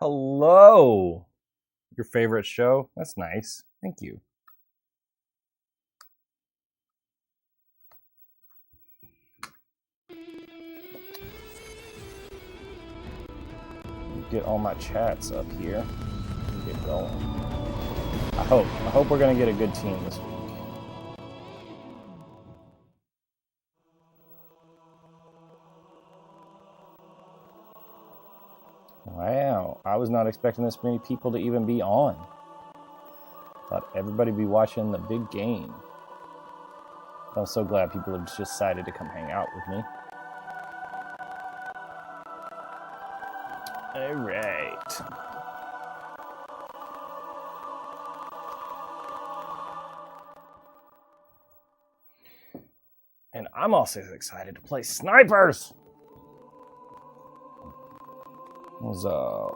Hello. Your favorite show? That's nice. Thank you. Get all my chats up here and get going. I hope we're gonna get a good team this week. Wow, I was not expecting this many people to even be on. Thought everybody be watching the big game. I'm so glad people have just decided to come hang out with me. All right. And I'm also excited to play Snipers. It was a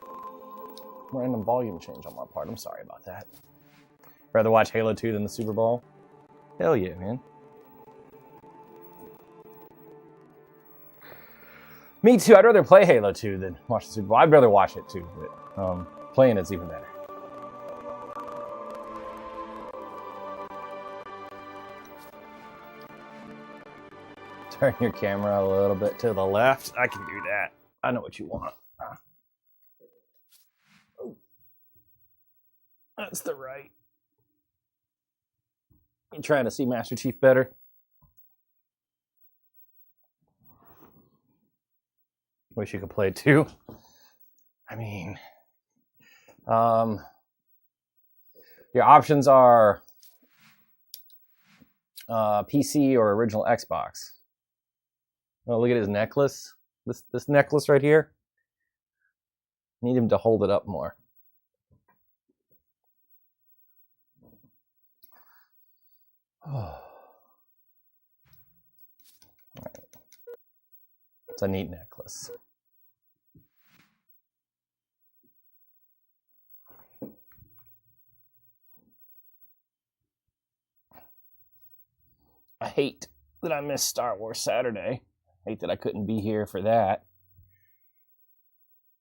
random volume change on my part. I'm sorry about that. Rather watch Halo 2 than the Super Bowl? Hell yeah, man. Me too. I'd rather play Halo 2 than watch the Super Bowl. I'd rather watch it too, but playing it's even better. Turn your camera a little bit to the left. I can do that. I know what you want. That's the right. You trying to see Master Chief better? Wish you could play too. I mean, your options are PC or original Xbox. Oh, look at his necklace. This necklace right here. Need him to hold it up more. Oh. Right. It's a neat necklace. I hate that I missed Star Wars Saturday. I hate that I couldn't be here for that.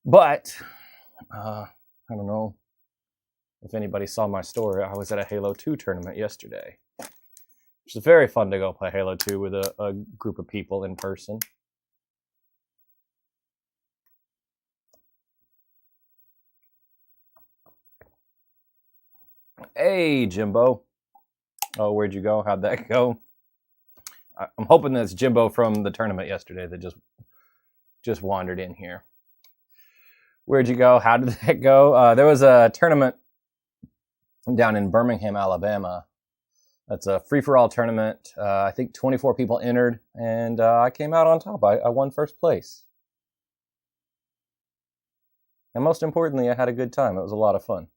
But, I don't know if anybody saw my story. I was at a Halo 2 tournament yesterday. Which is very fun to go play Halo 2 with a group of people in person. Hey, Jimbo. Oh, where'd you go? How'd that go? I'm hoping that's Jimbo from the tournament yesterday that just wandered in here. Where'd you go? How did that go? There was a tournament down in Birmingham, Alabama. That's a free-for-all tournament. I think 24 people entered, and I came out on top. I won first place. And most importantly, I had a good time. It was a lot of fun.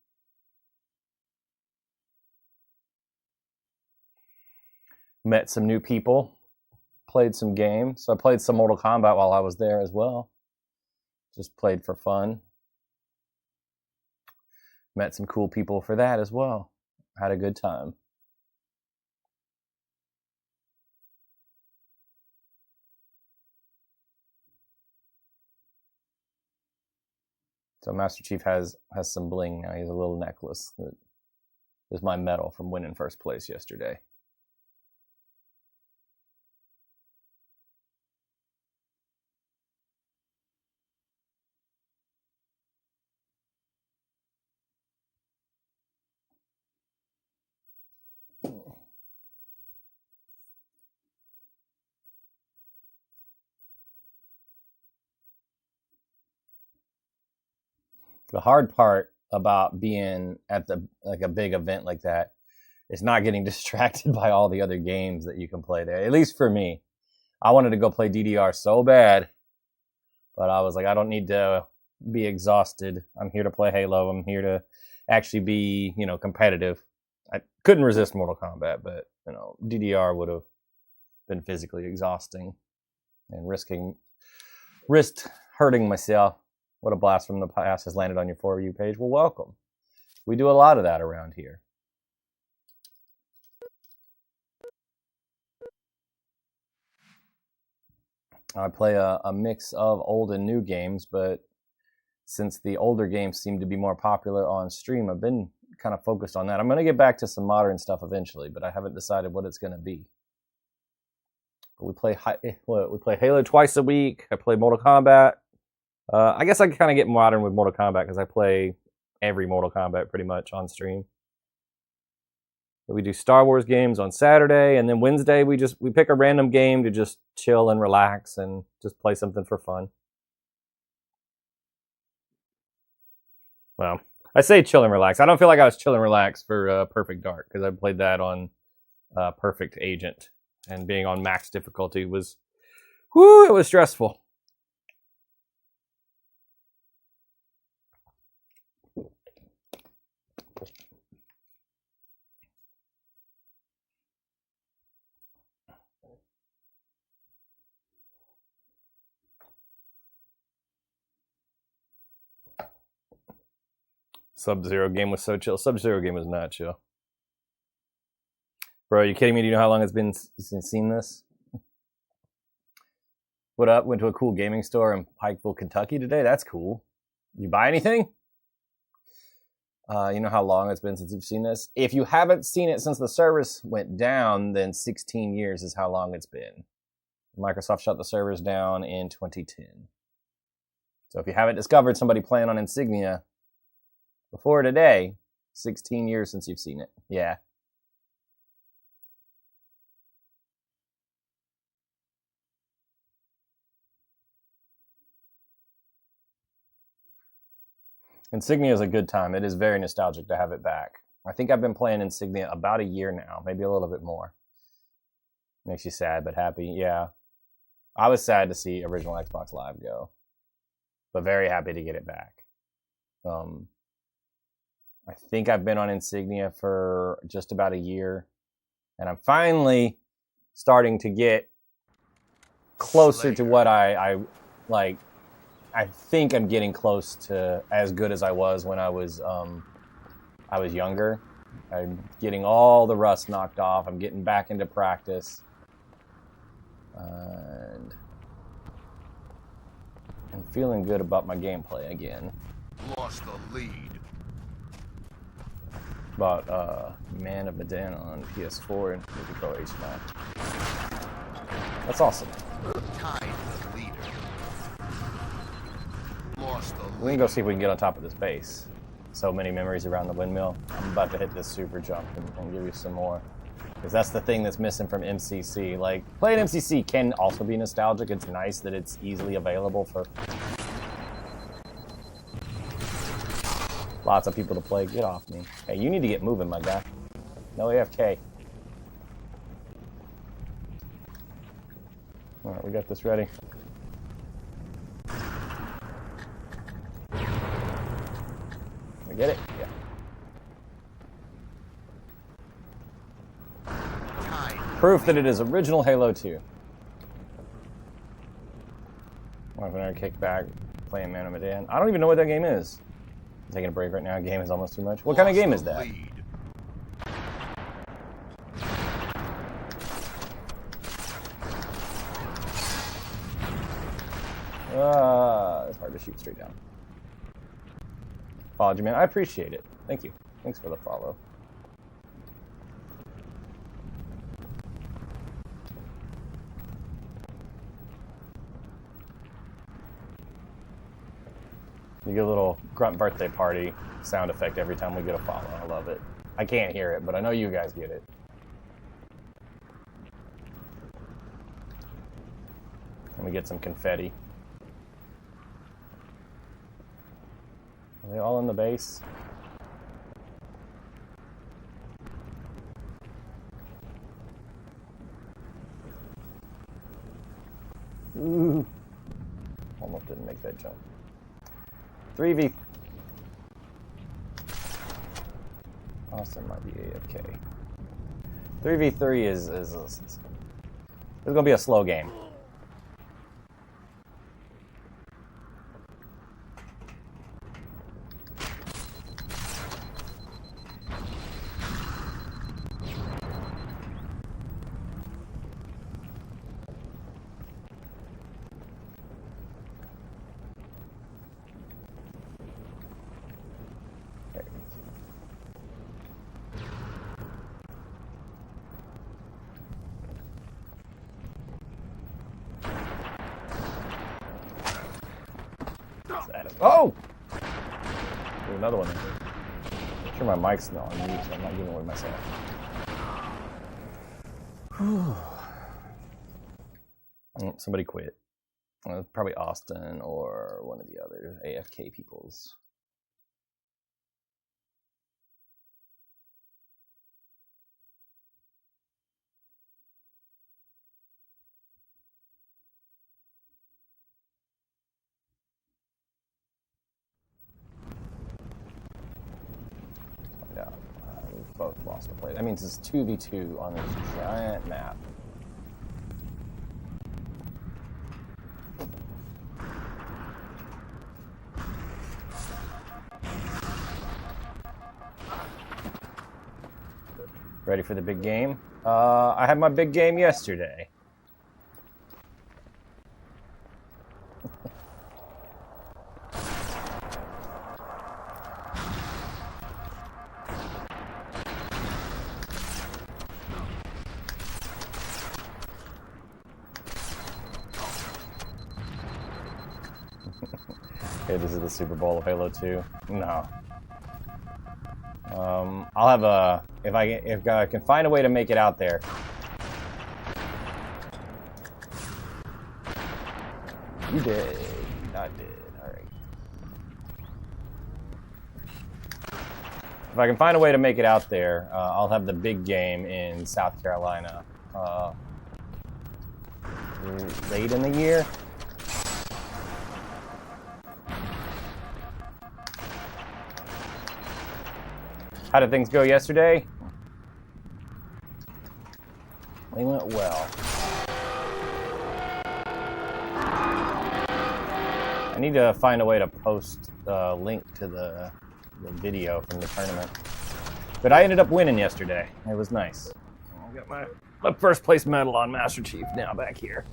Met some new people. Played some games. So I played some Mortal Kombat while I was there as well. Just played for fun. Met some cool people for that as well. Had a good time. So Master Chief has some bling now. He has a little necklace that is my medal from winning first place yesterday. The hard part about being at a big event like that is not getting distracted by all the other games that you can play there. At least for me, I wanted to go play DDR so bad, but I was like, I don't need to be exhausted. I'm here to play Halo. I'm here to actually be, competitive. I couldn't resist Mortal Kombat, but DDR would have been physically exhausting and risked hurting myself. What a blast from the past has landed on your For You page. Well, welcome. We do a lot of that around here. I play a mix of old and new games, but since the older games seem to be more popular on stream, I've been kind of focused on that. I'm going to get back to some modern stuff eventually, but I haven't decided what it's going to be. We play Halo twice a week. I play Mortal Kombat. I guess I kind of get modern with Mortal Kombat because I play every Mortal Kombat pretty much on stream. But we do Star Wars games on Saturday, and then Wednesday we pick a random game to just chill and relax and just play something for fun. Well, I say chill and relax. I don't feel like I was chill and relax for Perfect Dark because I played that on Perfect Agent, and being on max difficulty was, it was stressful. Sub-Zero game was so chill. Sub-Zero game was not chill. Bro, are you kidding me? Do you know how long it's been since seen this? What up? Went to a cool gaming store in Pikeville, Kentucky today. That's cool. You buy anything? You know how long it's been since you've seen this? If you haven't seen it since the service went down, then 16 years is how long it's been. Microsoft shut the servers down in 2010. So if you haven't discovered somebody playing on Insignia before today, 16 years since you've seen it. Yeah. Insignia is a good time. It is very nostalgic to have it back. I think I've been playing Insignia about a year now, maybe a little bit more. Makes you sad but happy. Yeah. I was sad to see original Xbox Live go, but very happy to get it back. I think I've been on Insignia for just about a year, and I'm finally starting to get closer to what I like. I think I'm getting close to as good as I was when I was younger. I'm getting all the rust knocked off. I'm getting back into practice, and I'm feeling good about my gameplay again. Lost the lead. About Man of Medan on PS4 and Movie Pro HD. That's awesome. Tied the leader. Lost the lead. We can go see if we can get on top of this base. So many memories around the windmill. I'm about to hit this super jump and give you some more. Because that's the thing that's missing from MCC. Like, playing MCC can also be nostalgic. It's nice that it's easily available for lots of people to play. Get off me. Hey, you need to get moving, my guy. No AFK. Alright, we got this ready. We get it? Yeah. Proof that it is original Halo 2. I'm gonna kick back, playing Man of Medan. I don't even know what that game is. I'm taking a break right now. Game is almost too much. What kind of game is that? It's hard to shoot straight down. Followed you, man. I appreciate it. Thank you. Thanks for the follow. You get a little grunt birthday party sound effect every time we get a follow. I love it. I can't hear it, but I know you guys get it. Let me get some confetti. Are they all in the base? Ooh. Almost didn't make that jump. 3v. Austin might be AFK. 3v3 is it's gonna be a slow game. Oh! There's another one. I'm sure my mic's not on mute, so I'm not giving away myself. Somebody quit. Probably Austin or one of the other AFK peoples. Yeah, we've both lost a play. That means it's 2v2 on this giant map. Ready for the big game? I had my big game yesterday. Okay, this is the Super Bowl of Halo 2. No. I'll have a if I can find a way to make it out there. You did. I did. All right. If I can find a way to make it out there, I'll have the big game in South Carolina late in the year. How did things go yesterday? They went well. I need to find a way to post a link to the video from the tournament. But I ended up winning yesterday. It was nice. I'll get my first place medal on Master Chief now back here.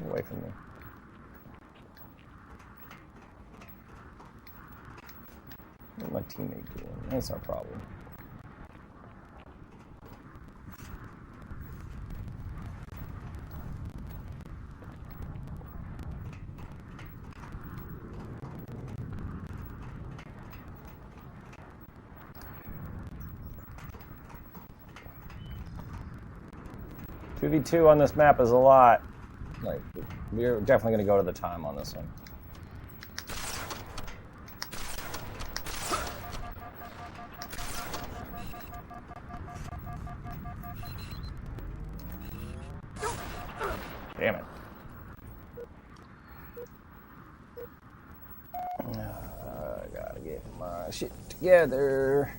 Away from me. What's my teammate doing? That's our problem. $2v2 on this map is a lot. Like, we're definitely going to go to the time on this one. Damn it. I gotta get my shit together.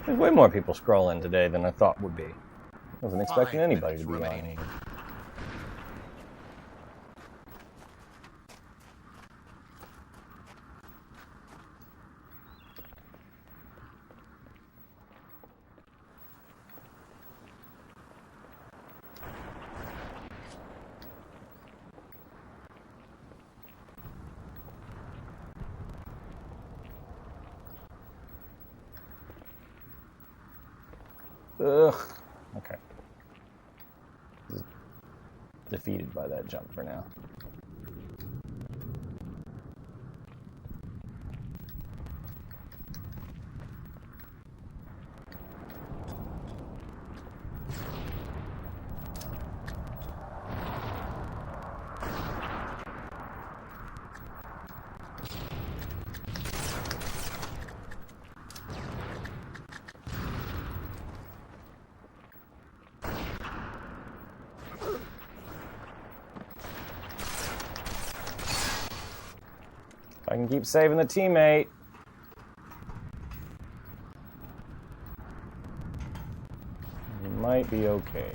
There's way more people scrolling today than I thought would be. I wasn't expecting anybody to be on. Ugh. Okay. Just defeated by that jump for now. If I can keep saving the teammate. You might be okay.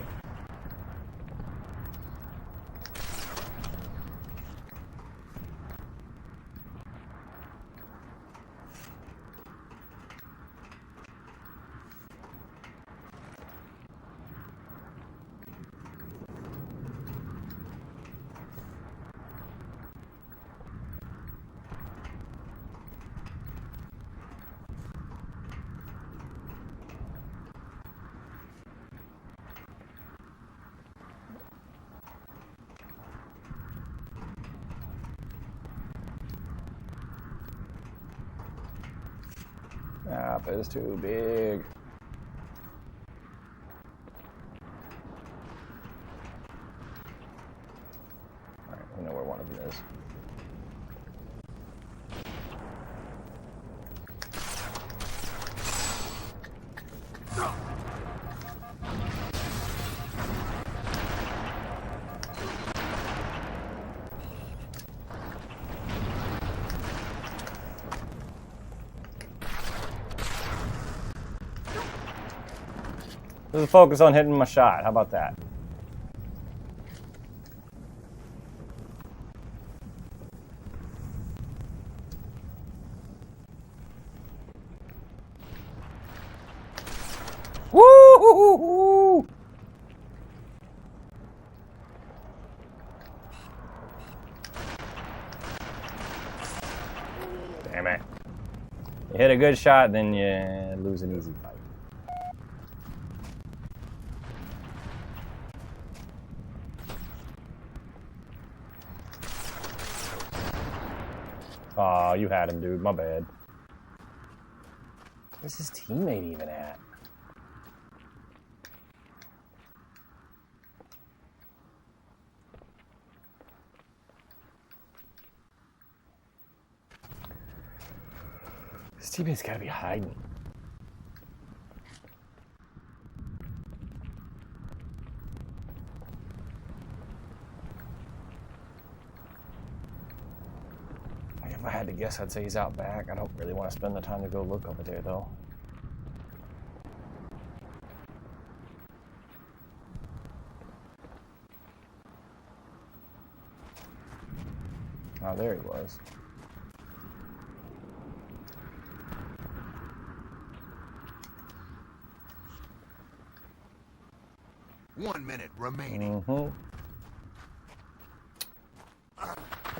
Map is too big. Alright, we know where one of them is. Let's focus on hitting my shot. How about that? Woo! Damn it. You hit a good shot, then you lose an easy fight. Aw, you had him, dude. My bad. Where's his teammate even at? His teammate's gotta be hiding. If I had to guess, I'd say he's out back. I don't really want to spend the time to go look over there, though. Oh, there he was. One minute remaining. Mm-hmm.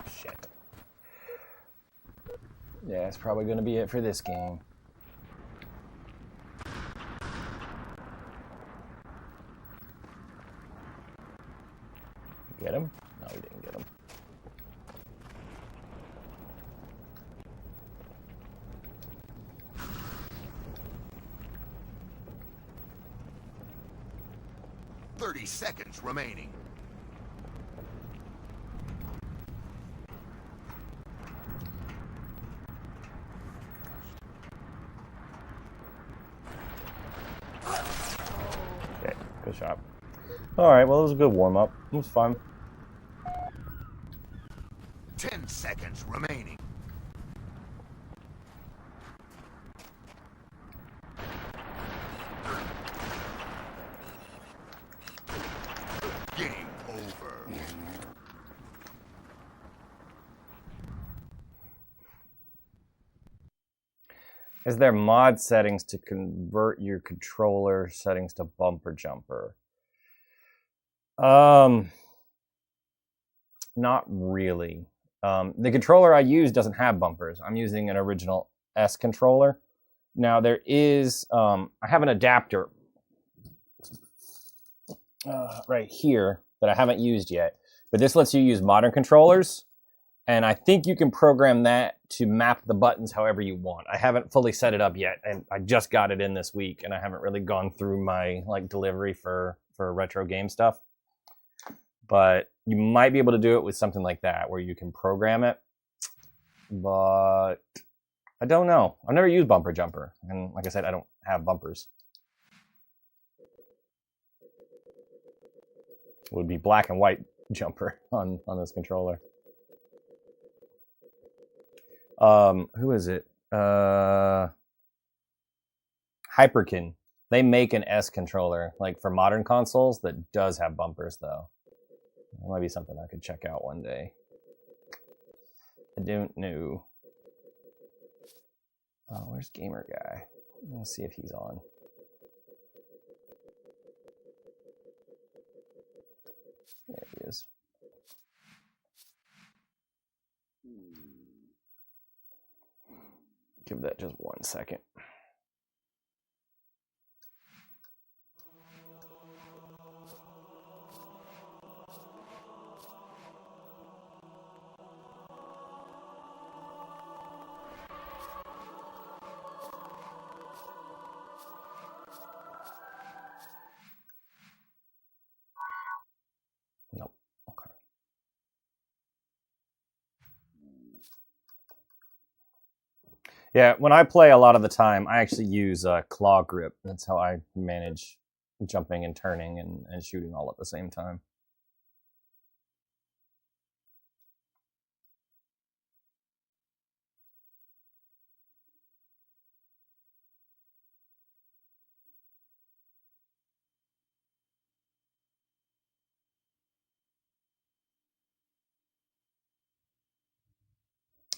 Shit. Yeah, it's probably going to be it for this game. Get him? No, we didn't get him. .30 seconds remaining. Okay, good shot. Alright, well, it was a good warm-up. It was fun. 10 seconds remaining. Game over. Is there mod settings to convert your controller settings to bumper jumper? Not really. The controller I use doesn't have bumpers. I'm using an original S controller. Now there is, I have an adapter right here that I haven't used yet, but this lets you use modern controllers. And I think you can program that to map the buttons however you want. I haven't fully set it up yet, and I just got it in this week, and I haven't really gone through my delivery for retro game stuff. But you might be able to do it with something like that, where you can program it. But I don't know. I've never used bumper jumper, and like I said, I don't have bumpers. It would be black and white jumper on this controller. Who is it? Hyperkin. They make an S controller, like for modern consoles, that does have bumpers though. It might be something I could check out one day. I don't know. Oh, where's Gamer Guy? Let's see if he's on. There he is. Give that just 1 second. Nope. Okay. Yeah, when I play a lot of the time, I actually use claw grip. That's how I manage jumping and turning and shooting all at the same time.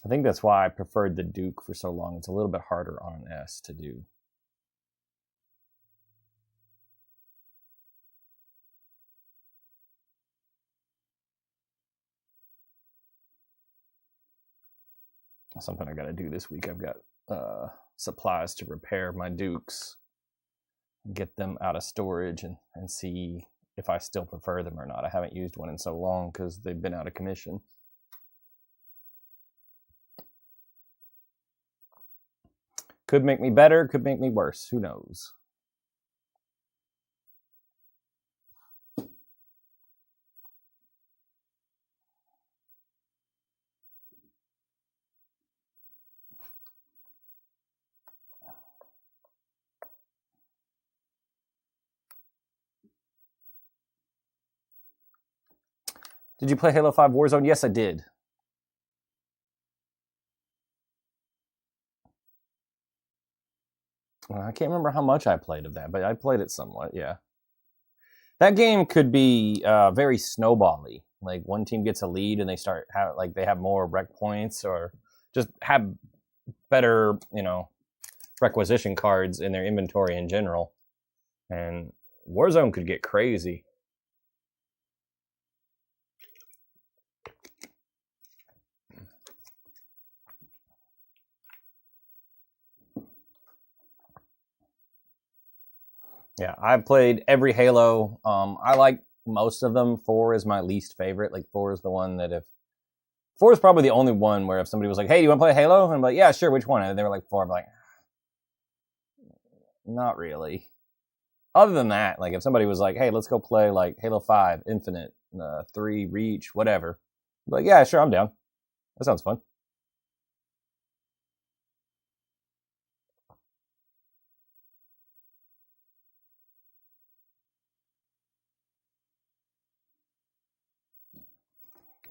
I think that's why I preferred the Duke for so long. It's a little bit harder on an S to do. Something I got to do this week. I've got supplies to repair my Dukes, get them out of storage, and see if I still prefer them or not. I haven't used one in so long because they've been out of commission. Could make me better, could make me worse. Who knows? Did you play Halo 5 Warzone? Yes, I did. Well, I can't remember how much I played of that, but I played it somewhat, yeah. That game could be very snowbally. Like one team gets a lead and they start they have more rec points or just have better, requisition cards in their inventory in general. And Warzone could get crazy. Yeah, I've played every Halo. I like most of them. 4 is my least favorite. Like 4 is the one that if 4 is probably the only one where if somebody was like, "Hey, do you want to play Halo?" and I'm like, "Yeah, sure. Which one?" and they were like 4, I'm like, not really. Other than that, like if somebody was like, "Hey, let's go play like Halo 5 Infinite, 3 Reach, whatever," I'm like, "Yeah, sure, I'm down. That sounds fun."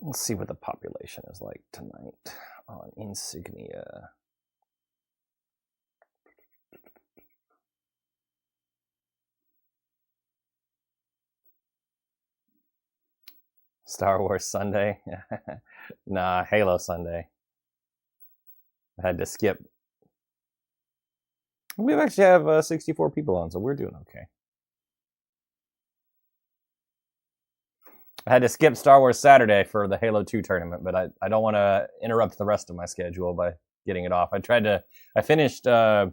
Let's see what the population is like tonight on Insignia. Star Wars Sunday. Nah, Halo Sunday. I had to skip. We actually have 64 people on, so we're doing okay. I had to skip Star Wars Saturday for the Halo 2 tournament, but I don't want to interrupt the rest of my schedule by getting it off. I finished The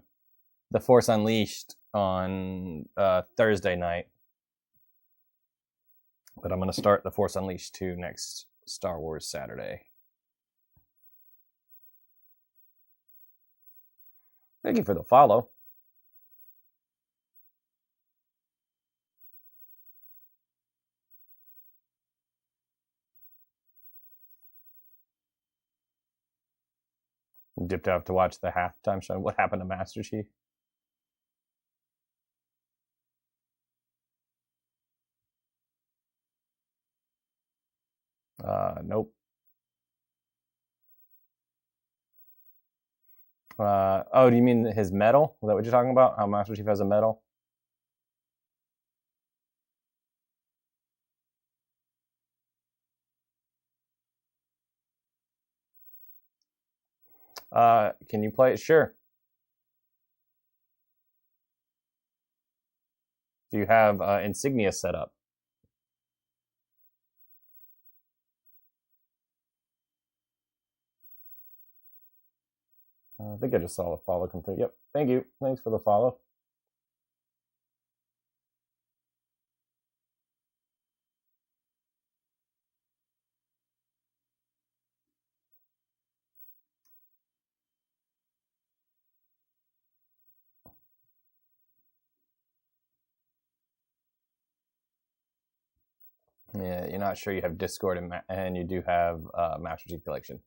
Force Unleashed on Thursday night, but I'm going to start The Force Unleashed 2 next Star Wars Saturday. Thank you for the follow. Dipped out to watch the halftime show. What happened to Master Chief? Nope. Oh, do you mean his medal? Is that what you're talking about? How Master Chief has a medal? Can you play it? Sure. Do you have insignia set up? I think I just saw the follow come through. Yep. Thank you. Thanks for the follow. Yeah, you're not sure you have Discord and you do have Master Chief Collection.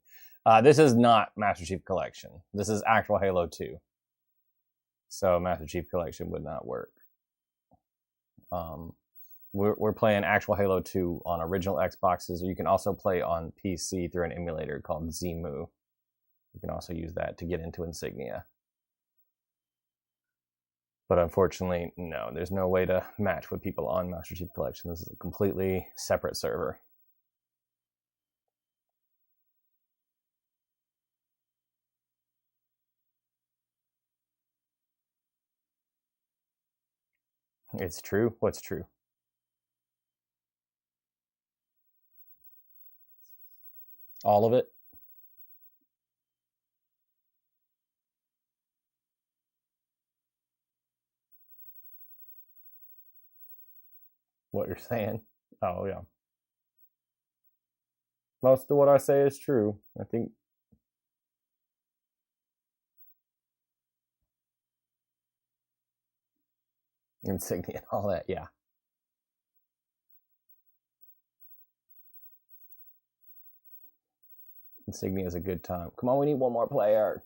This is not Master Chief Collection. This is actual Halo 2. So Master Chief Collection would not work. We're playing actual Halo 2 on original Xboxes. You can also play on PC through an emulator called Zemu. You can also use that to get into Insignia. But unfortunately, no, there's no way to match with people on Master Chief Collection. This is a completely separate server. It's true. What's true? All of it? What you're saying? Oh, yeah. Most of what I say is true. I think Insignia and all that, yeah. Insignia is a good time. Come on, we need one more player.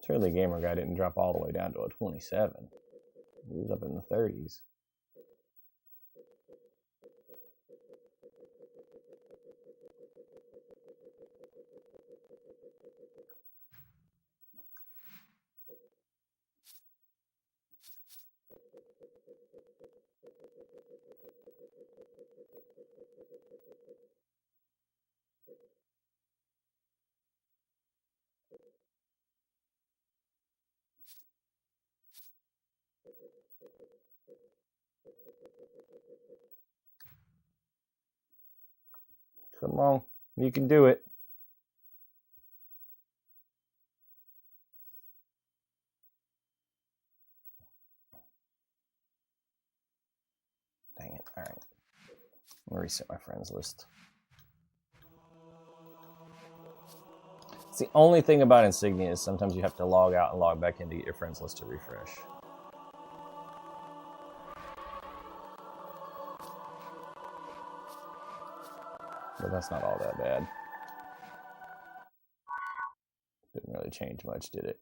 Surely Gamer Guy didn't drop all the way down to a 27. He was up in the 30s. Come on, you can do it. Dang it. All right. I'm going to reset my friends list. It's the only thing about Insignia is sometimes you have to log out and log back in to get your friends list to refresh. But that's not all that bad. Didn't really change much, did it?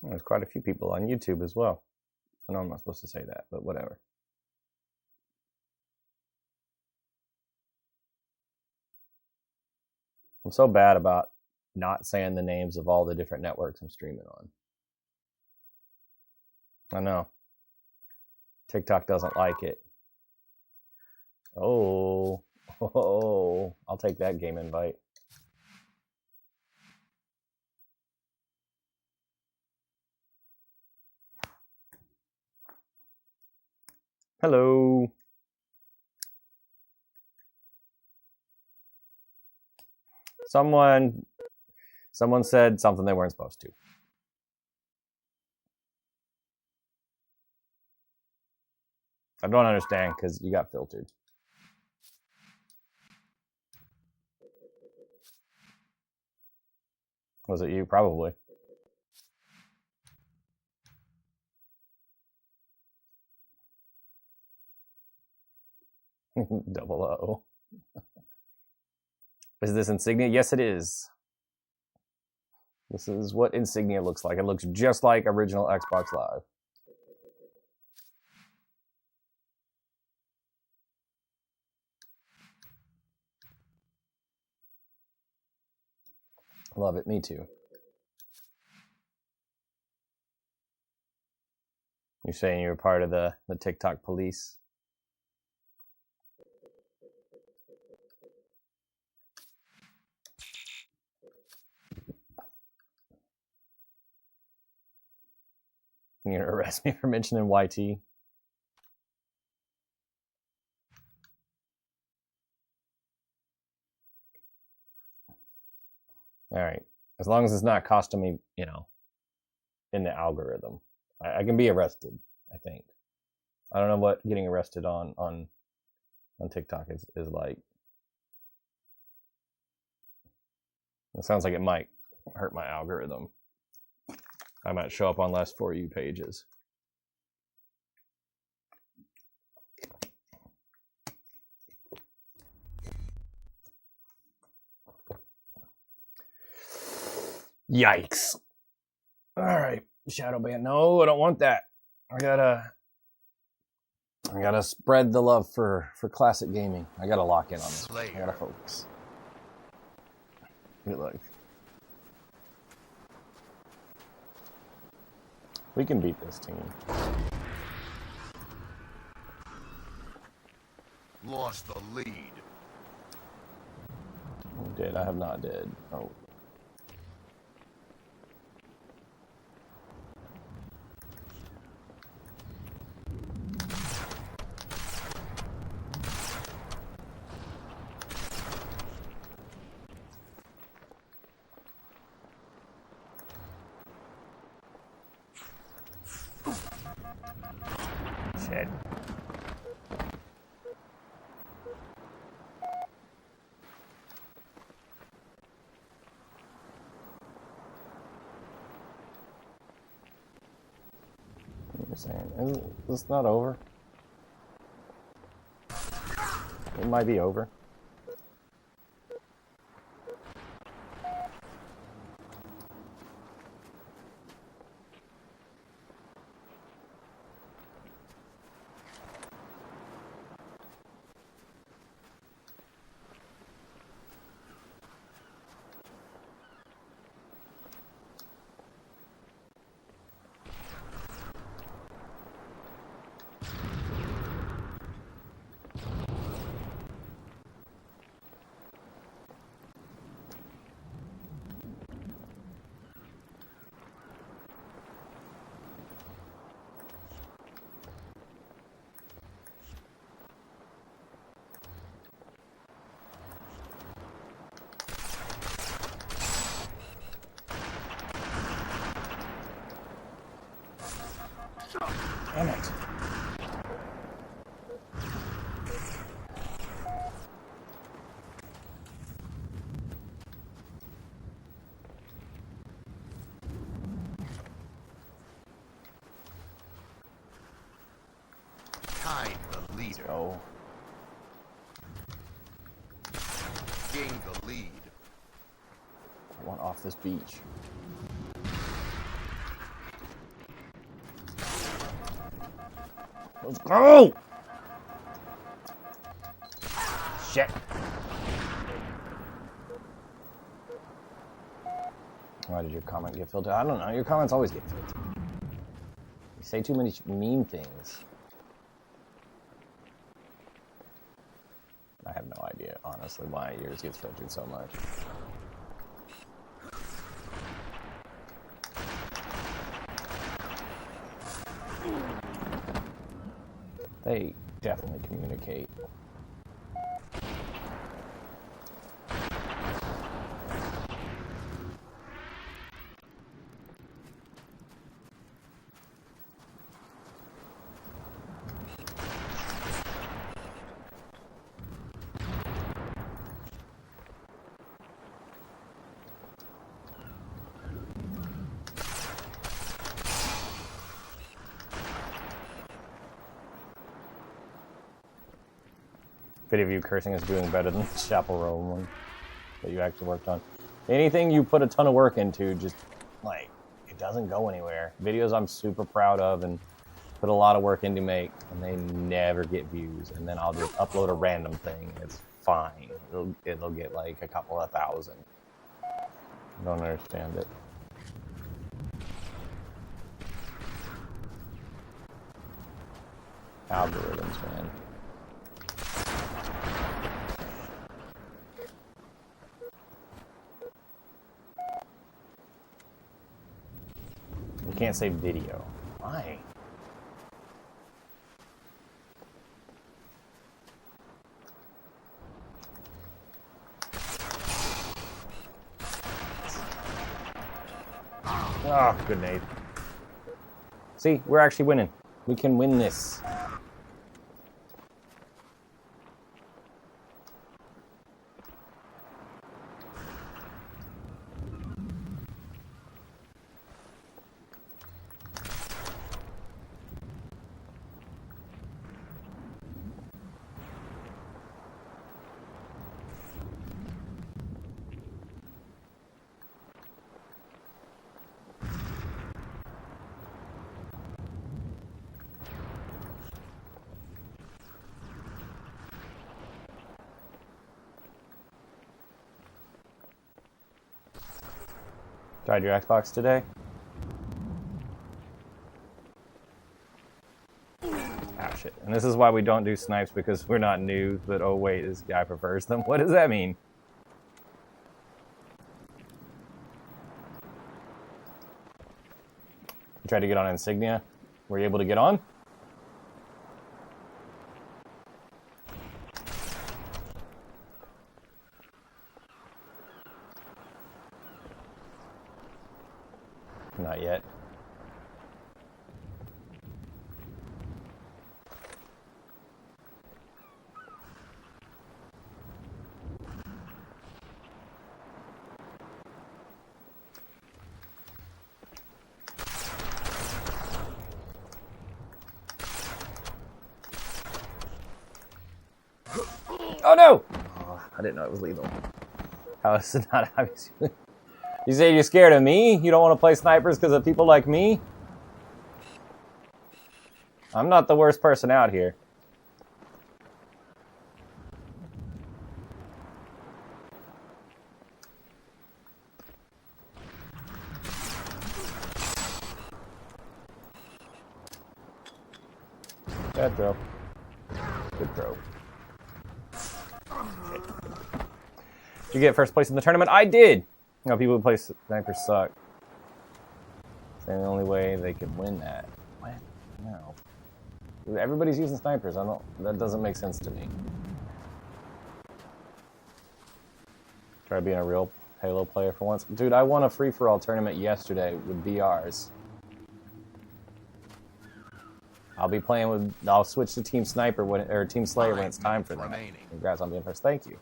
There's quite a few people on YouTube as well. I know I'm not supposed to say that, but whatever. I'm so bad about not saying the names of all the different networks I'm streaming on. I know. TikTok doesn't like it. Oh, I'll take that game invite. Hello. Someone said something they weren't supposed to. I don't understand because you got filtered. Was it you? Probably. Double O. Is this Insignia? Yes, it is. This is what Insignia looks like. It looks just like original Xbox Live. Love it. Me too. You're saying you're part of the TikTok police? You're gonna arrest me for mentioning YT? All right. As long as it's not costing me, you know, in the algorithm, I can be arrested. I think. I don't know what getting arrested on TikTok is like. It sounds like it might hurt my algorithm. I might show up on less For You pages. Yikes. All right, shadow ban. No, I don't want that. I gotta spread the love for classic gaming. I gotta lock in on this. I gotta focus. Good luck. We can beat this team. Lost the lead. Dead. I have not dead. Oh. Shit. What are you saying? Is this not over? It might be over. Damn it. Tied the leader. Oh. Gained the lead. I want off this beach. Let's go! Shit. Why did your comment get filtered? I don't know. Your comments always get filtered. You say too many mean things. I have no idea, honestly, why yours gets filtered so much. They definitely communicate. Video of you cursing is doing better than the Chapel Row one that you actually worked on. Anything you put a ton of work into, just like it doesn't go anywhere. Videos I'm super proud of and put a lot of work into make, and they never get views. And then I'll just upload a random thing. It's fine. It'll get like a couple of thousand. I don't understand it. Algorithms, man. You can't save video. Why? Oh, good nade. See, we're actually winning. We can win this. Tried your Xbox today? Ah, shit. And this is why we don't do snipes, because we're not new, but oh wait, this guy prefers them. What does that mean? You tried to get on Insignia? Were you able to get on? Not yet. Oh no! Oh, I didn't know it was lethal. How is it not obvious? You say you're scared of me? You don't want to play snipers because of people like me? I'm not the worst person out here. Bad throw. Good throw. Did you get first place in the tournament? I did! You know, people who play snipers suck. It's the only way they can win that. What? No. Everybody's using snipers. That doesn't make sense to me. Try being a real Halo player for once. Dude, I won a free-for-all tournament yesterday with BRs. I'll switch to Team Sniper or Team Slayer when it's time for them. Congrats on being first. Thank you.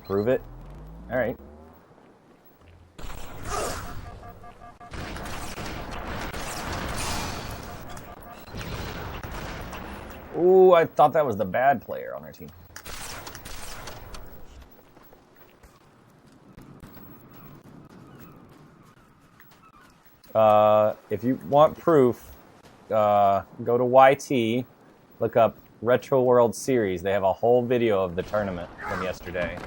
Prove it. All right. Ooh, I thought that was the bad player on our team. If you want proof, go to YT, look up Retro World Series. They have a whole video of the tournament from yesterday.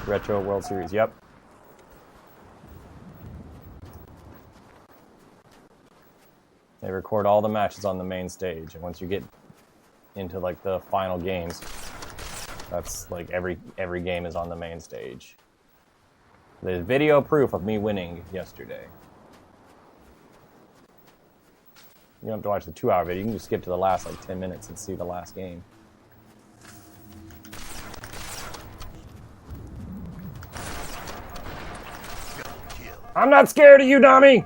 Retro World Series. Yep. They record all the matches on the main stage, and once you get into like the final games, that's like every game is on the main stage. There's video proof of me winning yesterday. You don't have to watch the 2-hour video. You can just skip to the last like 10 minutes and see the last game. I'm not scared of you, dummy!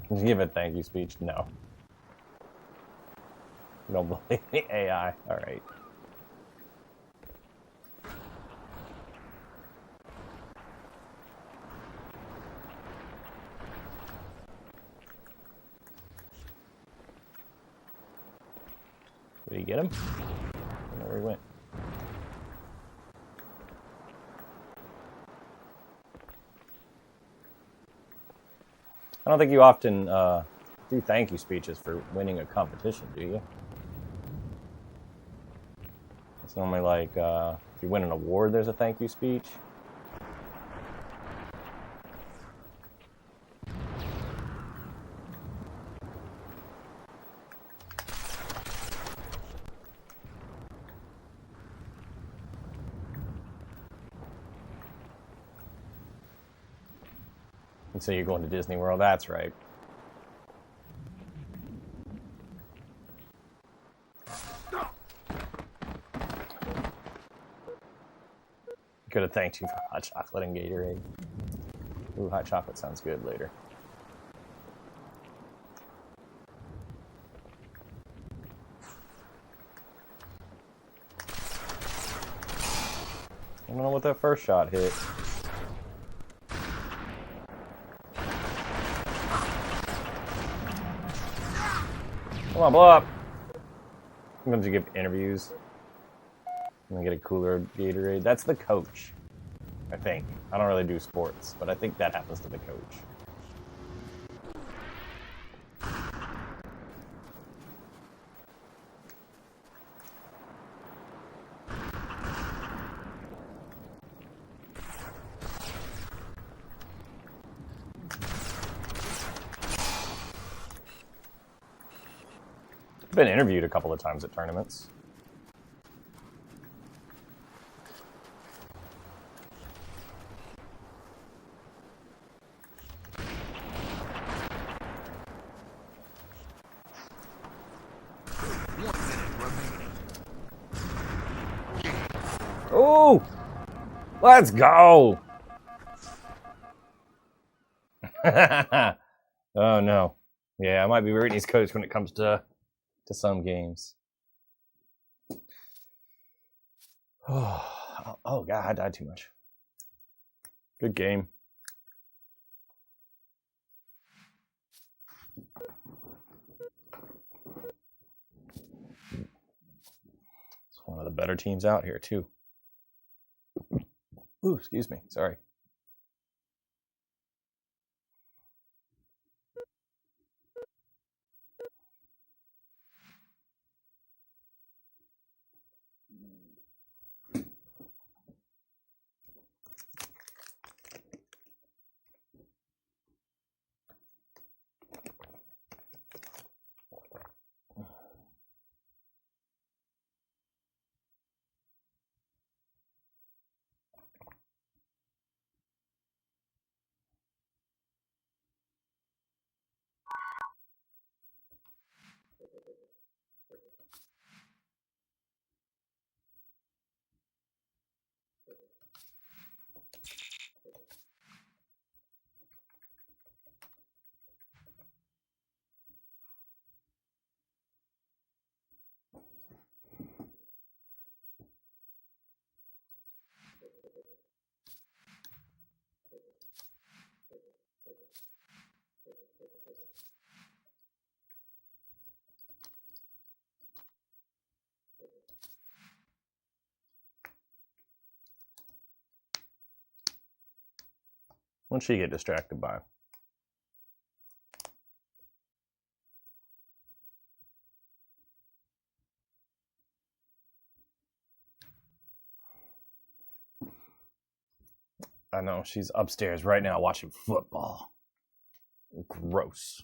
Did you give a thank you speech? No. Don't believe the AI. Alright. Did he get him? I don't know where he went. I don't think you often do thank you speeches for winning a competition, do you? It's normally like if you win an award, there's a thank you speech. And so you're going to Disney World, that's right. Could have thanked you for hot chocolate and Gatorade. Ooh, hot chocolate sounds good later. I don't know what that first shot hit. Come on, blow up! Sometimes you give interviews. And then get a cooler Gatorade. That's the coach, I think. I don't really do sports, but I think that happens to the coach. I've been interviewed a couple of times at tournaments. Oh, let's go. Oh no. Yeah, I might be Brittany's coach when it comes to some games. Oh god, I died too much. Good game. It's one of the better teams out here too. Ooh, excuse me. Sorry. What'd she get distracted by? I know, she's upstairs right now watching football. Gross.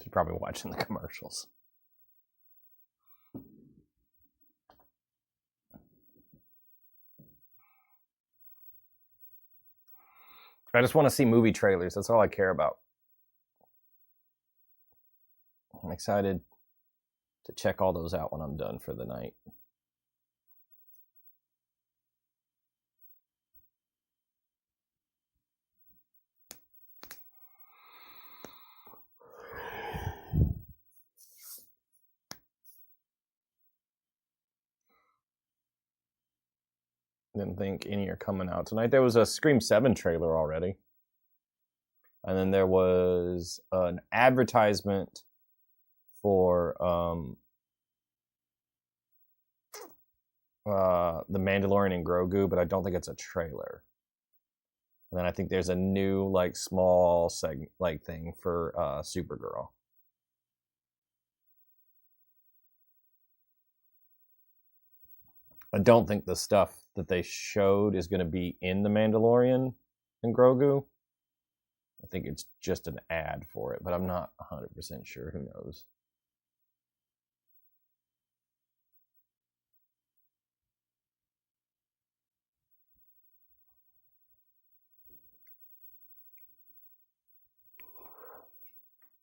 She's probably watching the commercials. I just want to see movie trailers. That's all I care about. I'm excited to check all those out when I'm done for the night. Didn't think any are coming out tonight. There was a Scream 7 trailer already. And then there was an advertisement for The Mandalorian and Grogu, but I don't think it's a trailer. And then I think there's a new like small segment like thing for Supergirl. I don't think the stuff that they showed is going to be in The Mandalorian and Grogu. I think it's just an ad for it, but I'm not 100% sure. Who knows?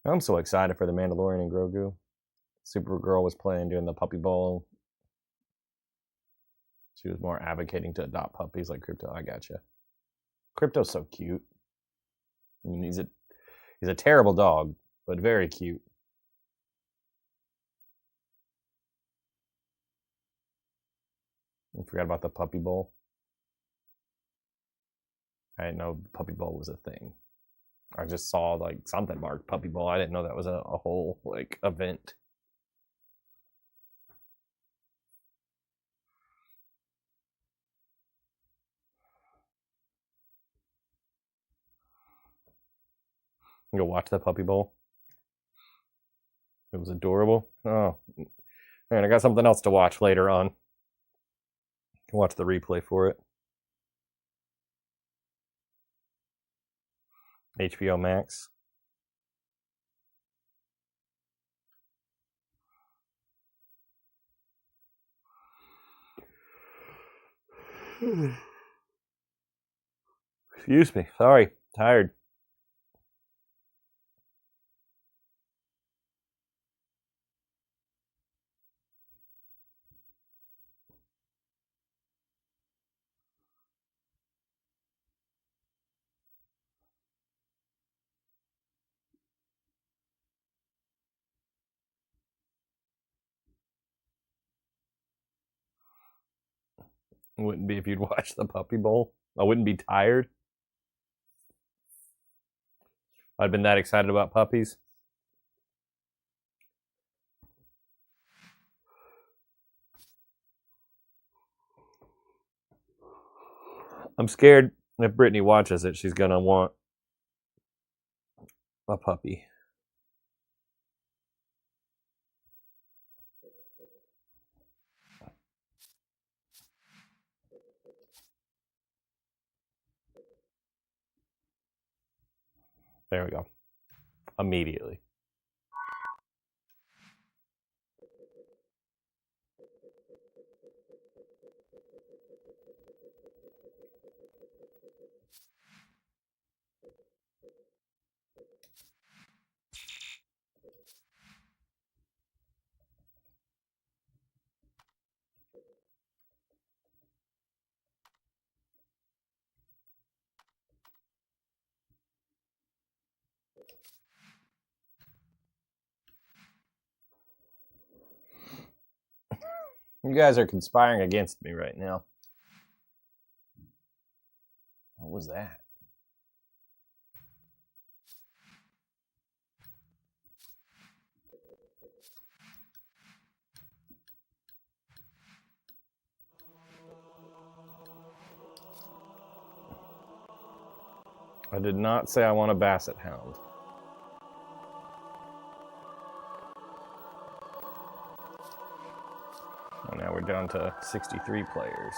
I'm so excited for The Mandalorian and Grogu. Supergirl was playing during the Puppy Bowl. She was more advocating to adopt puppies like Crypto. I gotcha. Crypto's so cute. I mean, he's a terrible dog, but very cute. I forgot about the Puppy Bowl. I didn't know Puppy Bowl was a thing. I just saw like something marked Puppy Bowl. I didn't know that was a whole like event. Go watch the Puppy Bowl. It was adorable. Oh, man, I got something else to watch later on. Watch the replay for it. HBO Max. Excuse me. Sorry. Tired. Wouldn't be if you'd watch the Puppy Bowl. I wouldn't be tired. I'd been that excited about puppies. I'm scared if Brittany watches it, she's gonna want a puppy. There we go. Immediately. You guys are conspiring against me right now. What was that? I did not say I want a basset hound. Well, now we're down to 63 players.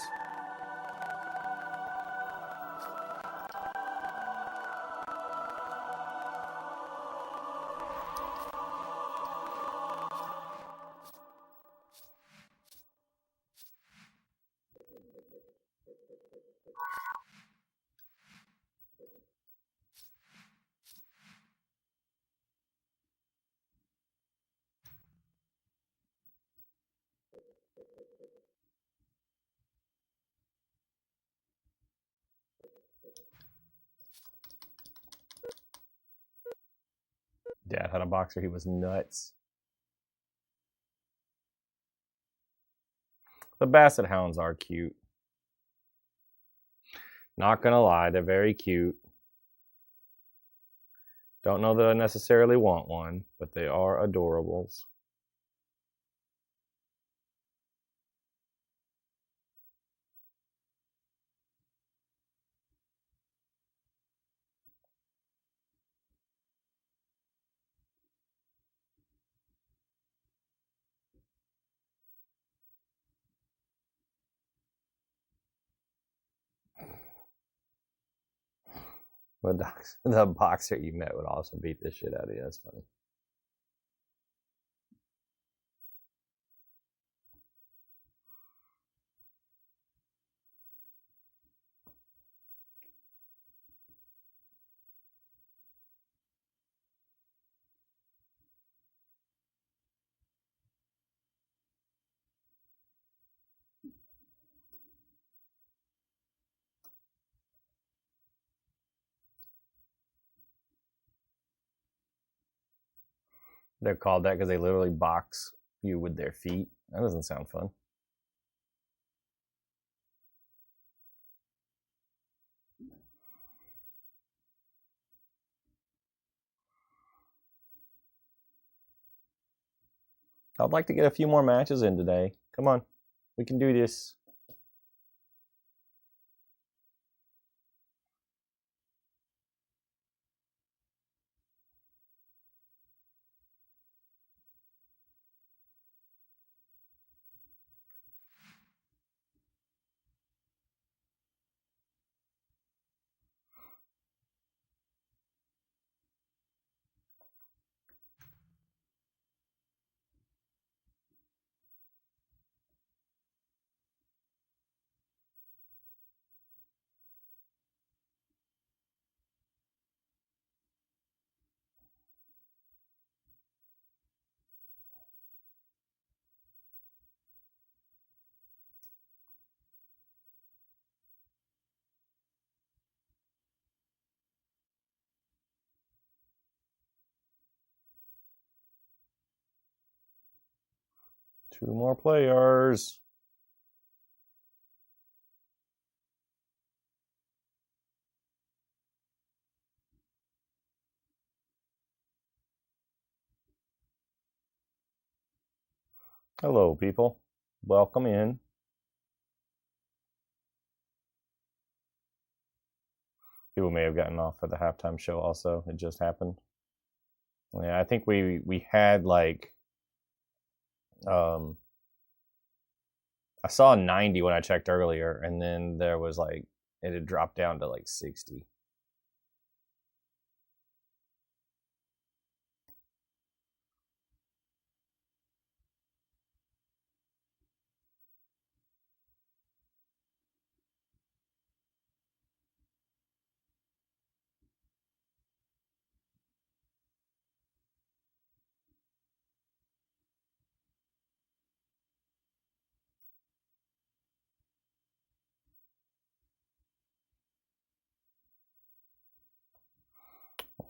Dad had a boxer. He was nuts. The Basset Hounds are cute. Not gonna lie, they're very cute. Don't know that I necessarily want one, but they are adorables. The boxer you met would also beat the shit out of you. That's funny. They're called that because they literally box you with their feet. That doesn't sound fun. I'd like to get a few more matches in today. Come on, we can do this. Two more players. Hello, people. Welcome in. People may have gotten off for the halftime show also. It just happened. Yeah, I think we had like I saw 90 when I checked earlier, and then there was like it had dropped down to like 60.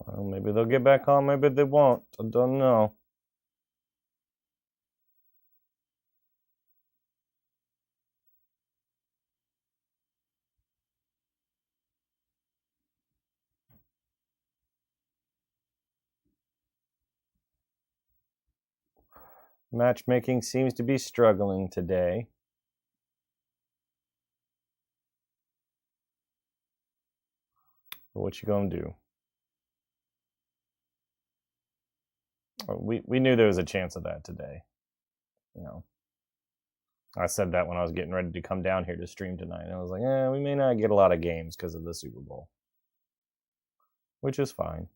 Well, maybe they'll get back on, maybe they won't. I don't know. Matchmaking seems to be struggling today. But what you gonna do? We knew there was a chance of that today. You know. I said that when I was getting ready to come down here to stream tonight. I was like, we may not get a lot of games because of the Super Bowl. Which is fine.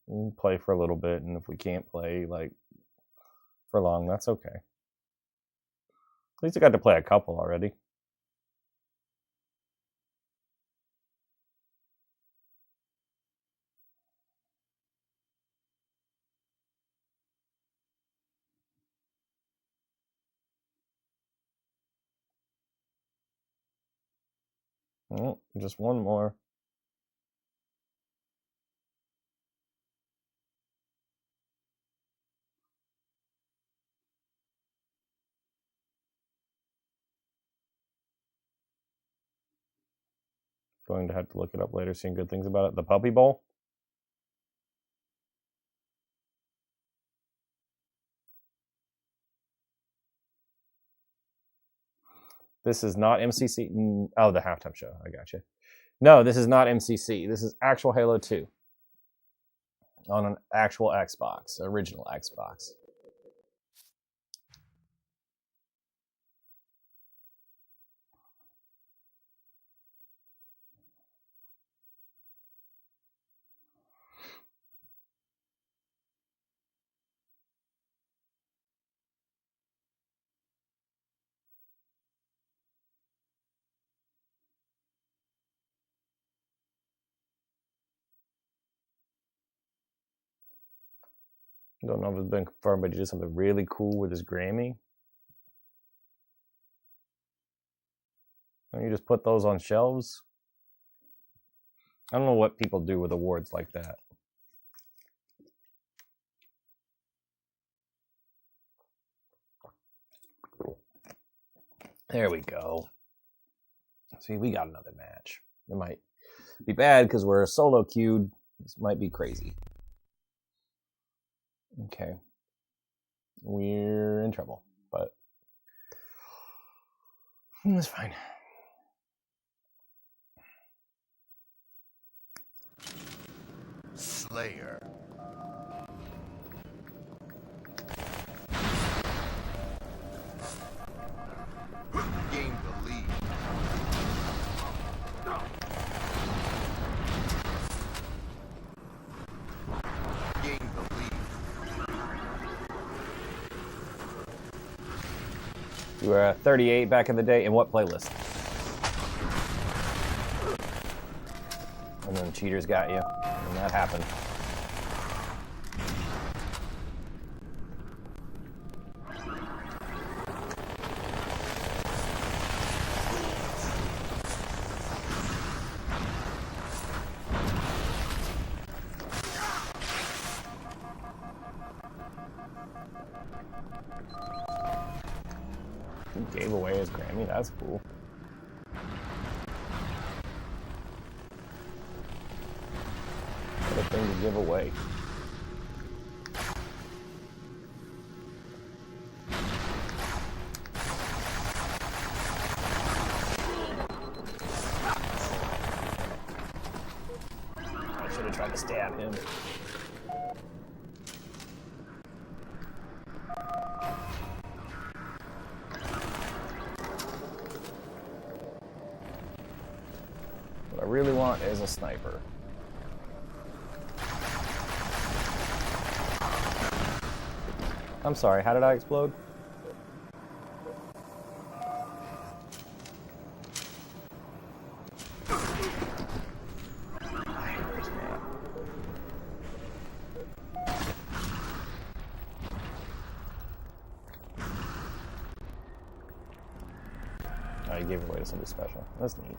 We'll play for a little bit, and if we can't play, like, for long, that's okay. At least I got to play a couple already. Oh, just one more. Going to have to look it up later, seeing good things about it. The Puppy Bowl? This is not MCC. Oh, the halftime show. I got you. No, this is not MCC. This is actual Halo 2 on an actual Xbox, original Xbox. Don't know if it's been confirmed, but he did something really cool with his Grammy. Don't you just put those on shelves? I don't know what people do with awards like that. There we go. See, we got another match. It might be bad because we're solo queued. This might be crazy. Okay. We're in trouble, but it's fine. Slayer. Gain the lead. Gain the lead. You were at 38 back in the day. In what playlist? And then cheaters got you, and that happened. He gave away his Grammy. That's cool. What a thing to give away. I should have tried to stab him. What I really want is a sniper. I'm sorry, how did I explode? Oh, you gave it away to somebody special. That's neat.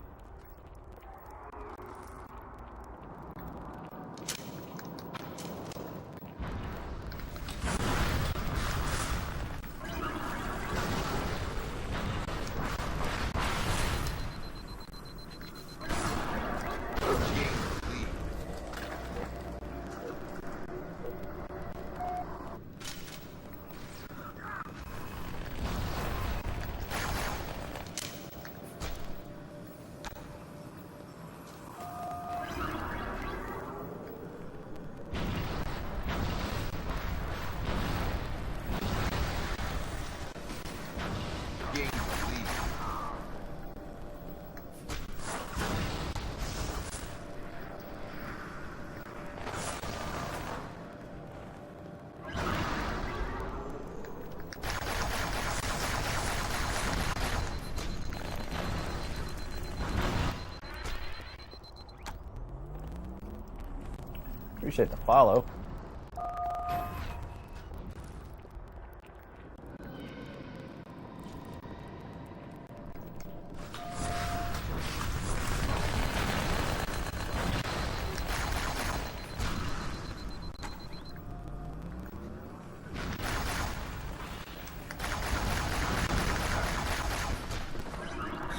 Appreciate the follow.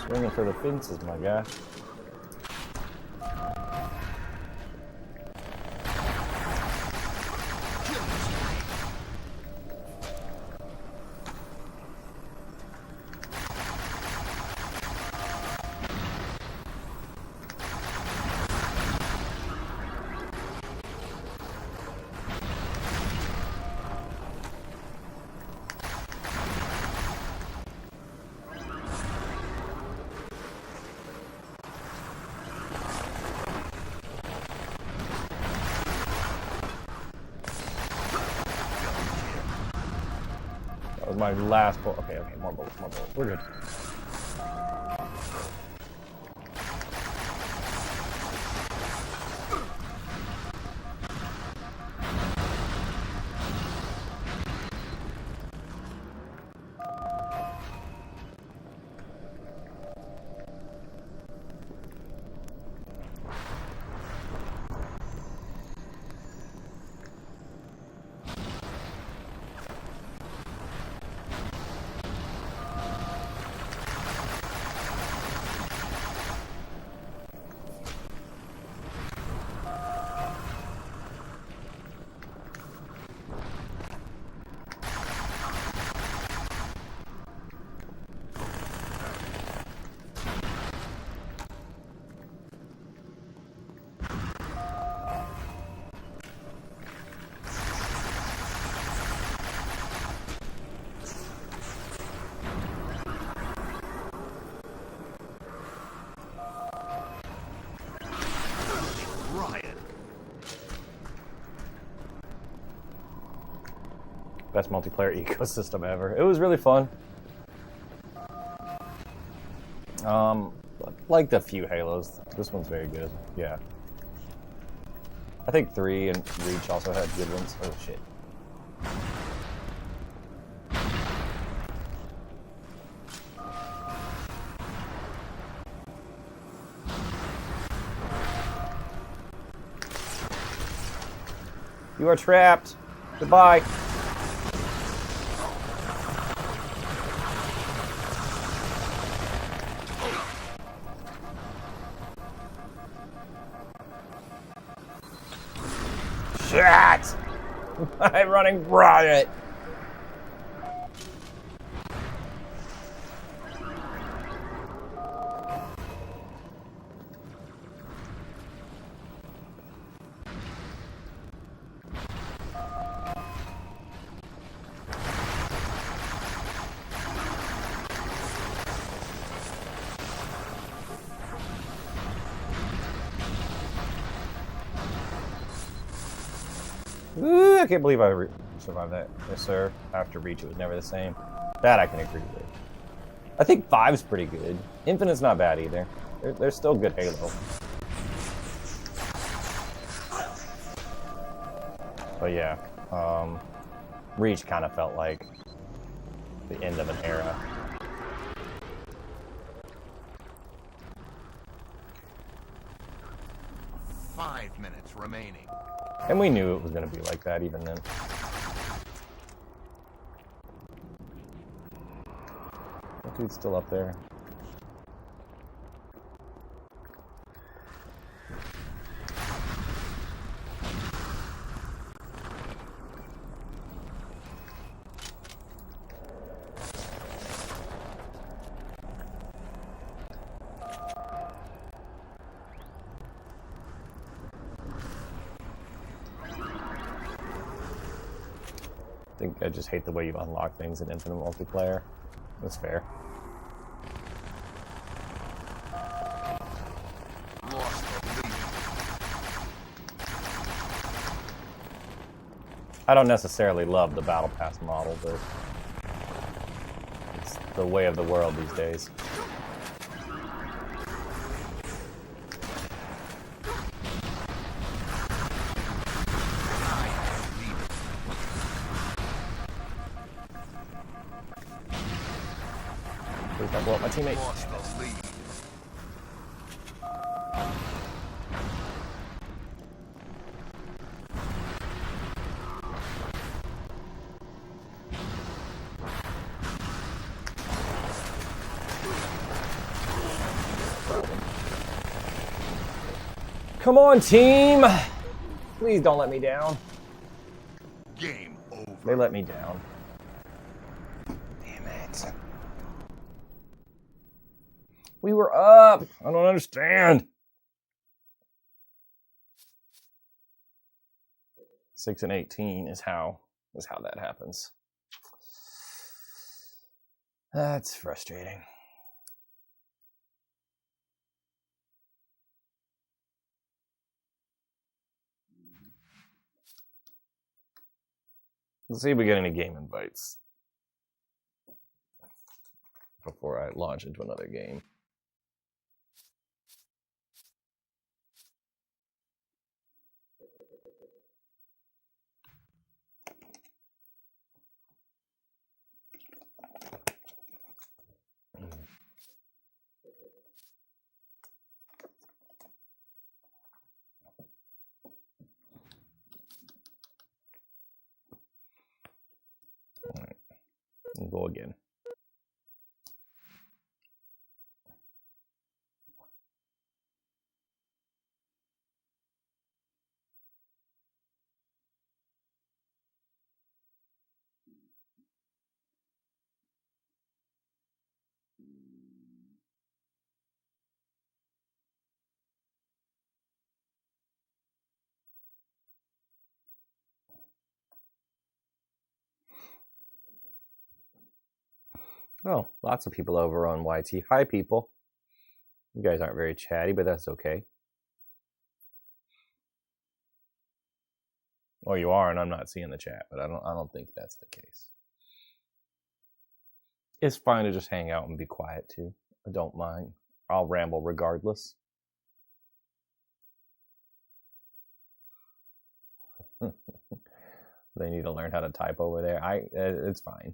Swinging for the fences, my guy. That was my last bullet. Okay, more bullets, more bullets. We're good. Best multiplayer ecosystem ever. It was really fun. Liked a few Halos. This one's very good. Yeah. I think 3 and Reach also had good ones. Oh shit. You are trapped. Goodbye. Shit! I'm running riot. Ooh, I can't believe I survived that. Yes, sir. After Reach, it was never the same. That I can agree with. I think 5's pretty good. Infinite's not bad either. They're still good Halo. But yeah, Reach kind of felt like the end of an era. Five minutes remaining. And we knew it was going to be like that even then. That dude's still up there. I think I just hate the way you unlock things in Infinite multiplayer. That's fair. Lost the lead. I don't necessarily love the Battle Pass model, but it's the way of the world these days. Please don't blow up my teammate. Lost the lead. Come on, team! Please don't let me down. Game over. They let me down. Damn it. We were up. I don't understand. 6 and 18 is how that happens. That's frustrating. Let's see if we get any game invites before I launch into another game. All right, we'll go again. Oh, lots of people over on YT. Hi, people. You guys aren't very chatty, but that's okay. Or you are, and I'm not seeing the chat, but I don't think that's the case. It's fine to just hang out and be quiet too. I don't mind. I'll ramble regardless. They need to learn how to type over there. It's fine.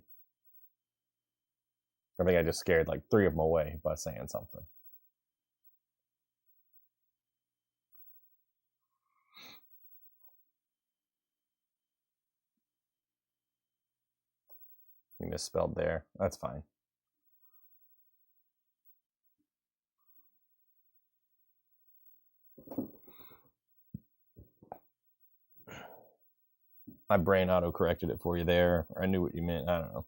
I think I just scared like 3 of them away by saying something. You misspelled there. That's fine. My brain auto-corrected it for you there. Or I knew what you meant. I don't know.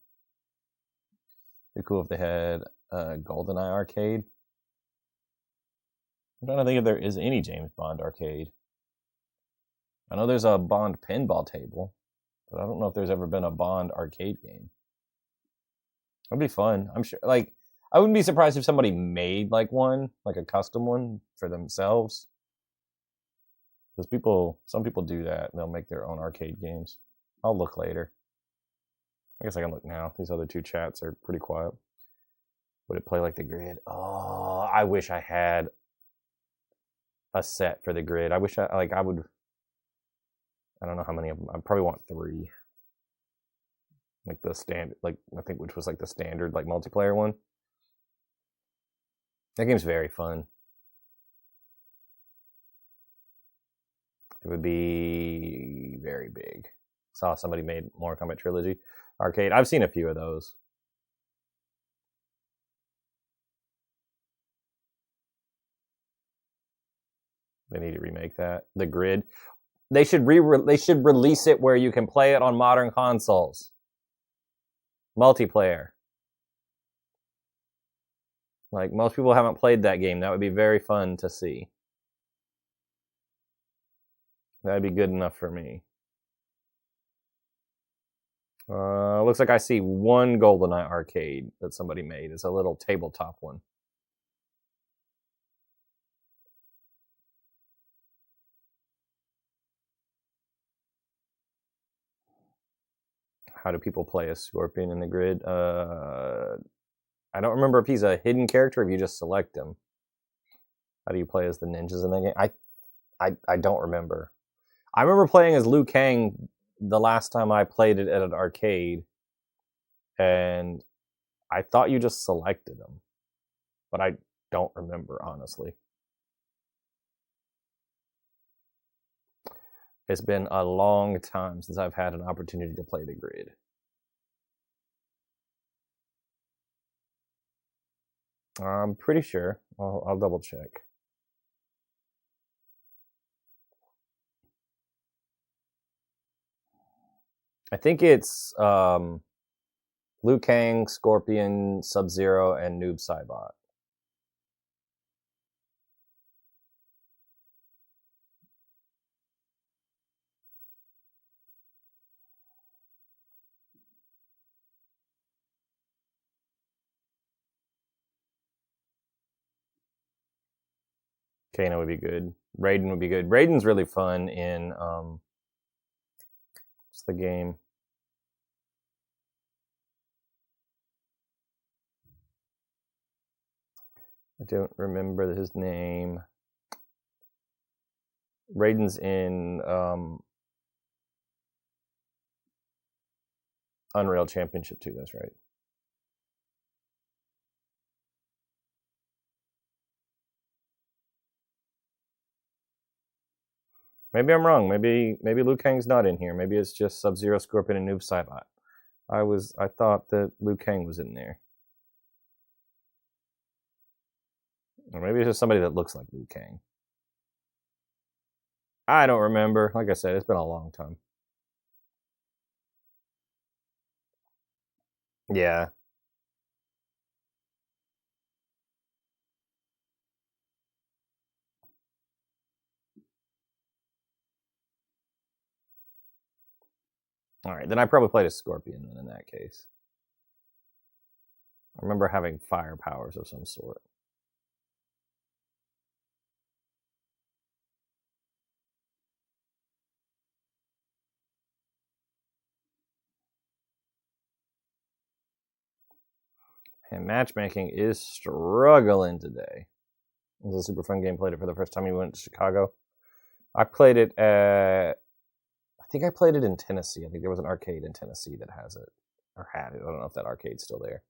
It'd be cool if they had GoldenEye arcade. I'm trying to think if there is any James Bond arcade. I know there's a Bond pinball table, but I don't know if there's ever been a Bond arcade game. It'd be fun. I'm sure. Like, I wouldn't be surprised if somebody made like one, like a custom one for themselves. Because some people do that. They'll make their own arcade games. I'll look later. I guess I can look now. These other 2 chats are pretty quiet. Would it play like the grid? Oh, I wish I had a set for the grid. I wish I would. I don't know how many of them. I probably want 3. Like the standard, like I think which was like the standard like multiplayer one. That game's very fun. It would be very big. Saw somebody made Mortal Kombat Trilogy arcade. I've seen a few of those. They need to remake that. The grid. They should release it where you can play it on modern consoles. Multiplayer. Like, most people haven't played that game. That would be very fun to see. That'd be good enough for me. Looks like I see one GoldenEye arcade that somebody made. It's a little tabletop one. How do people play a Scorpion in the grid? I don't remember if he's a hidden character or if you just select him. How do you play as the ninjas in the game? I don't remember. I remember playing as Liu Kang the last time I played it at an arcade, and I thought you just selected them, but I don't remember, honestly. It's been a long time since I've had an opportunity to play the grid. I'm pretty sure. I'll double check. I think it's Liu Kang, Scorpion, Sub-Zero, and Noob Saibot. Kano would be good. Raiden would be good. Raiden's really fun in what's the game? I don't remember his name. Raiden's in Unreal Championship 2, that's right. Maybe I'm wrong. Maybe Liu Kang's not in here. Maybe it's just Sub-Zero, Scorpion, and Noob Saibot. I thought that Liu Kang was in there. Or maybe it's just somebody that looks like Liu Kang. I don't remember. Like I said, it's been a long time. Yeah. All right, then I probably played a Scorpion then in that case. I remember having fire powers of some sort. And matchmaking is struggling today. It was a super fun game. Played it for the first time. You went to Chicago. I played it at. I think I played it in Tennessee. I think there was an arcade in Tennessee that has it or had it. I don't know if that arcade's still there.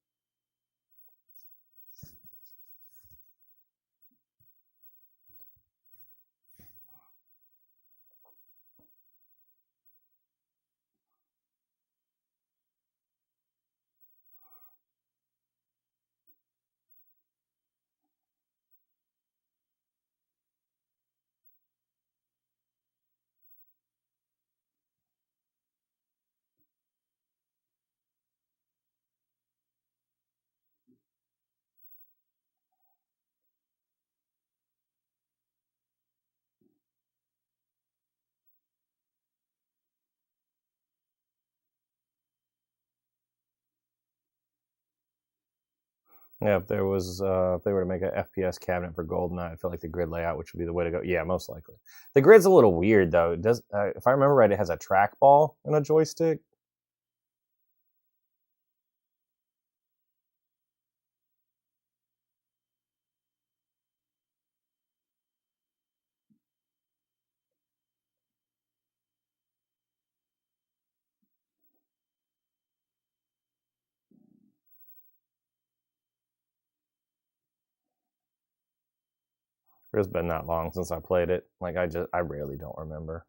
Yeah, if there was, if they were to make an FPS cabinet for GoldenEye, I feel like the grid layout, which would be the way to go. Yeah, most likely. The grid's a little weird though. It does, if I remember right, it has a trackball and a joystick. It's been that long since I played it. Like I really don't remember.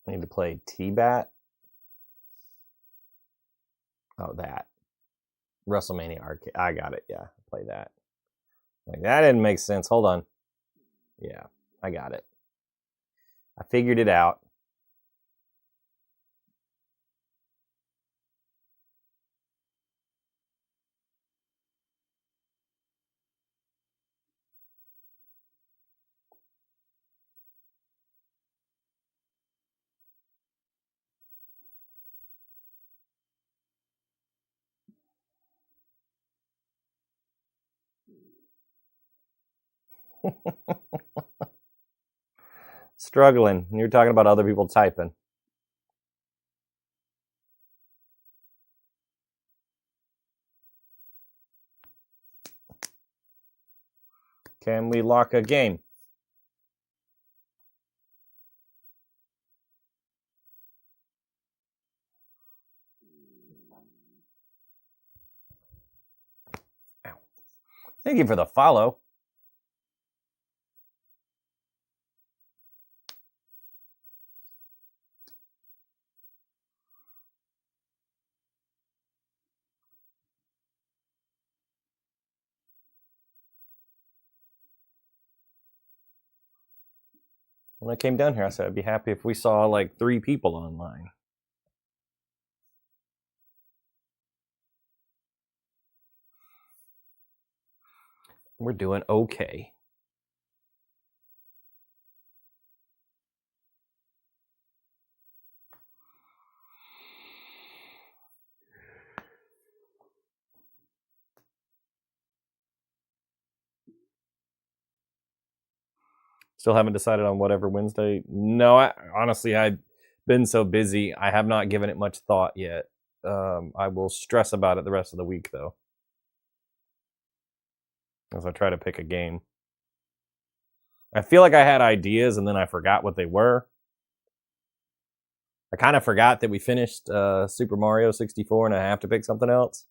I need to play T-Bat. Oh, that. WrestleMania arcade. I got it. Yeah, play that. Like that didn't make sense. Hold on. Yeah, I got it. I figured it out. Struggling. You're talking about other people typing. Can we lock a game? Ow. Thank you for the follow. When I came down here, I said I'd be happy if we saw like 3 people online. We're doing okay. Still haven't decided on whatever Wednesday. No, honestly, I've been so busy. I have not given it much thought yet. I will stress about it the rest of the week, though, as I try to pick a game. I feel like I had ideas, and then I forgot what they were. I kind of forgot that we finished Super Mario 64, and I have to pick something else.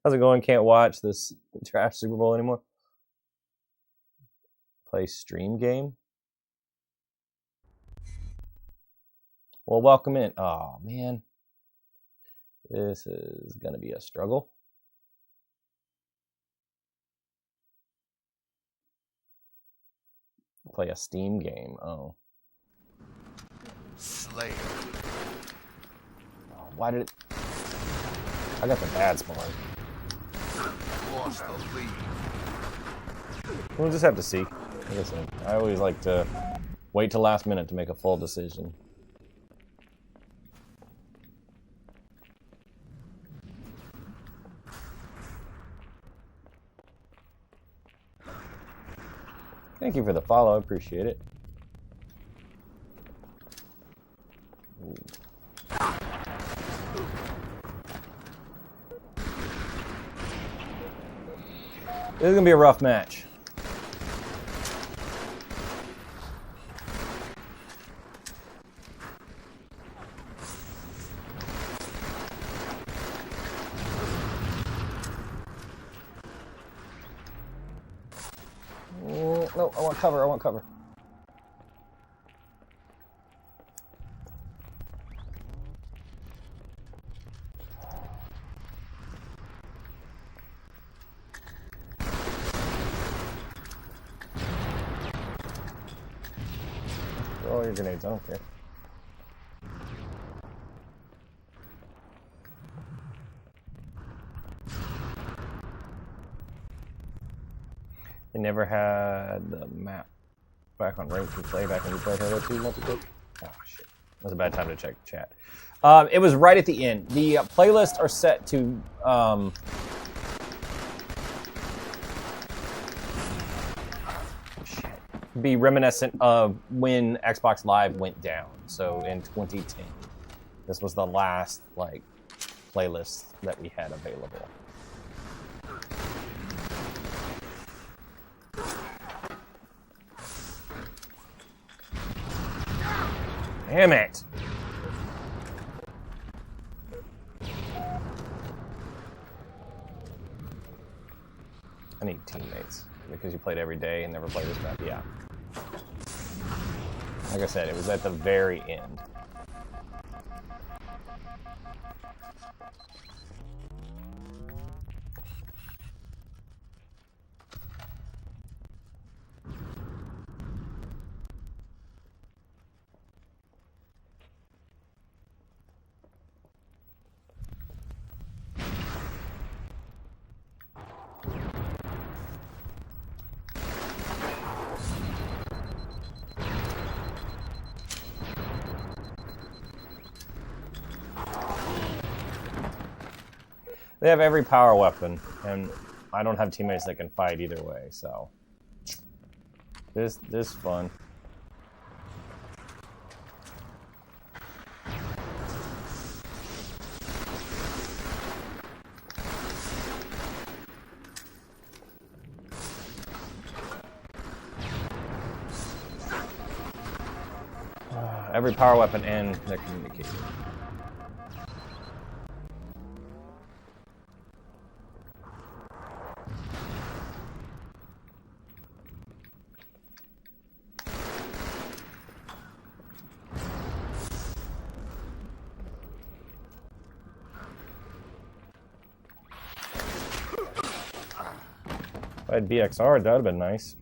How's it going? Can't watch this trash Super Bowl anymore. Play stream game. Well, welcome in. Oh, man. This is going to be a struggle. Play a Steam game. Oh. Slayer. Oh, why did it... I got the bad spawn. Lost the lead. We'll just have to see. Listen, I always like to wait till last minute to make a full decision. Thank you for the follow. I appreciate it. Ooh. This is going to be a rough match. No, I want cover. I want cover. Throw all your grenades. I don't care. They never had the map back on ranked play back when we played Halo 2 multiplayer. Oh shit, that was a bad time to check chat. It was right at the end. The playlists are set to be reminiscent of when Xbox Live went down. So in 2010, this was the last like playlist that we had available. Damn it! I need teammates because you played every day and never played this map. Yeah. Like I said, it was at the very end. They have every power weapon, and I don't have teammates that can fight either way, so This fun. Every power weapon and their communication. If I had BXR, that would have been nice.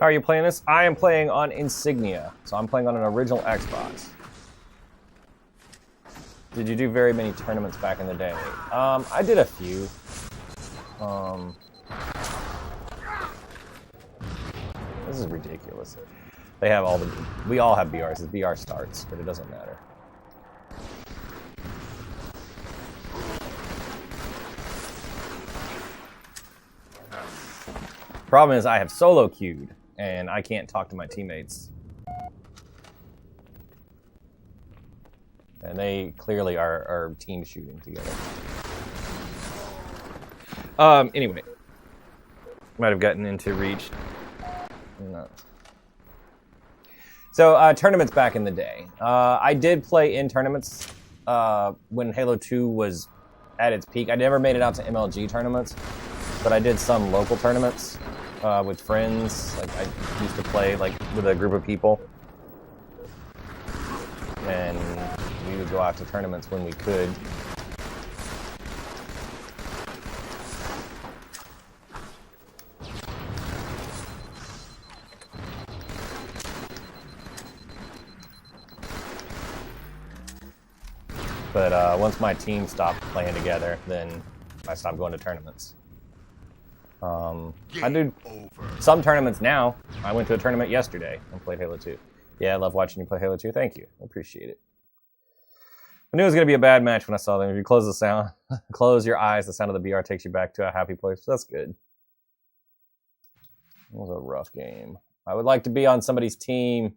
How are you playing this? I am playing on Insignia, so I'm playing on an original Xbox. Did you do very many tournaments back in the day? I did a few. This is ridiculous. They have all the... We all have BRs. It's BR starts, but it doesn't matter. Problem is I have solo queued, and I can't talk to my teammates. And they clearly are team shooting together. Anyway. Might have gotten into Reach. No. So, tournaments back in the day. I did play in tournaments when Halo 2 was at its peak. I never made it out to MLG tournaments, but I did some local tournaments with friends. Like, I used to play like with a group of people. And we would go out to tournaments when we could. But once my team stopped playing together, then I stopped going to tournaments. I do some tournaments now. I went to a tournament yesterday and played Halo 2. Yeah, I love watching you play Halo 2. Thank you. I appreciate it. I knew it was going to be a bad match when I saw them. If you close the sound, close your eyes, the sound of the BR takes you back to a happy place. That's good. It was a rough game. I would like to be on somebody's team.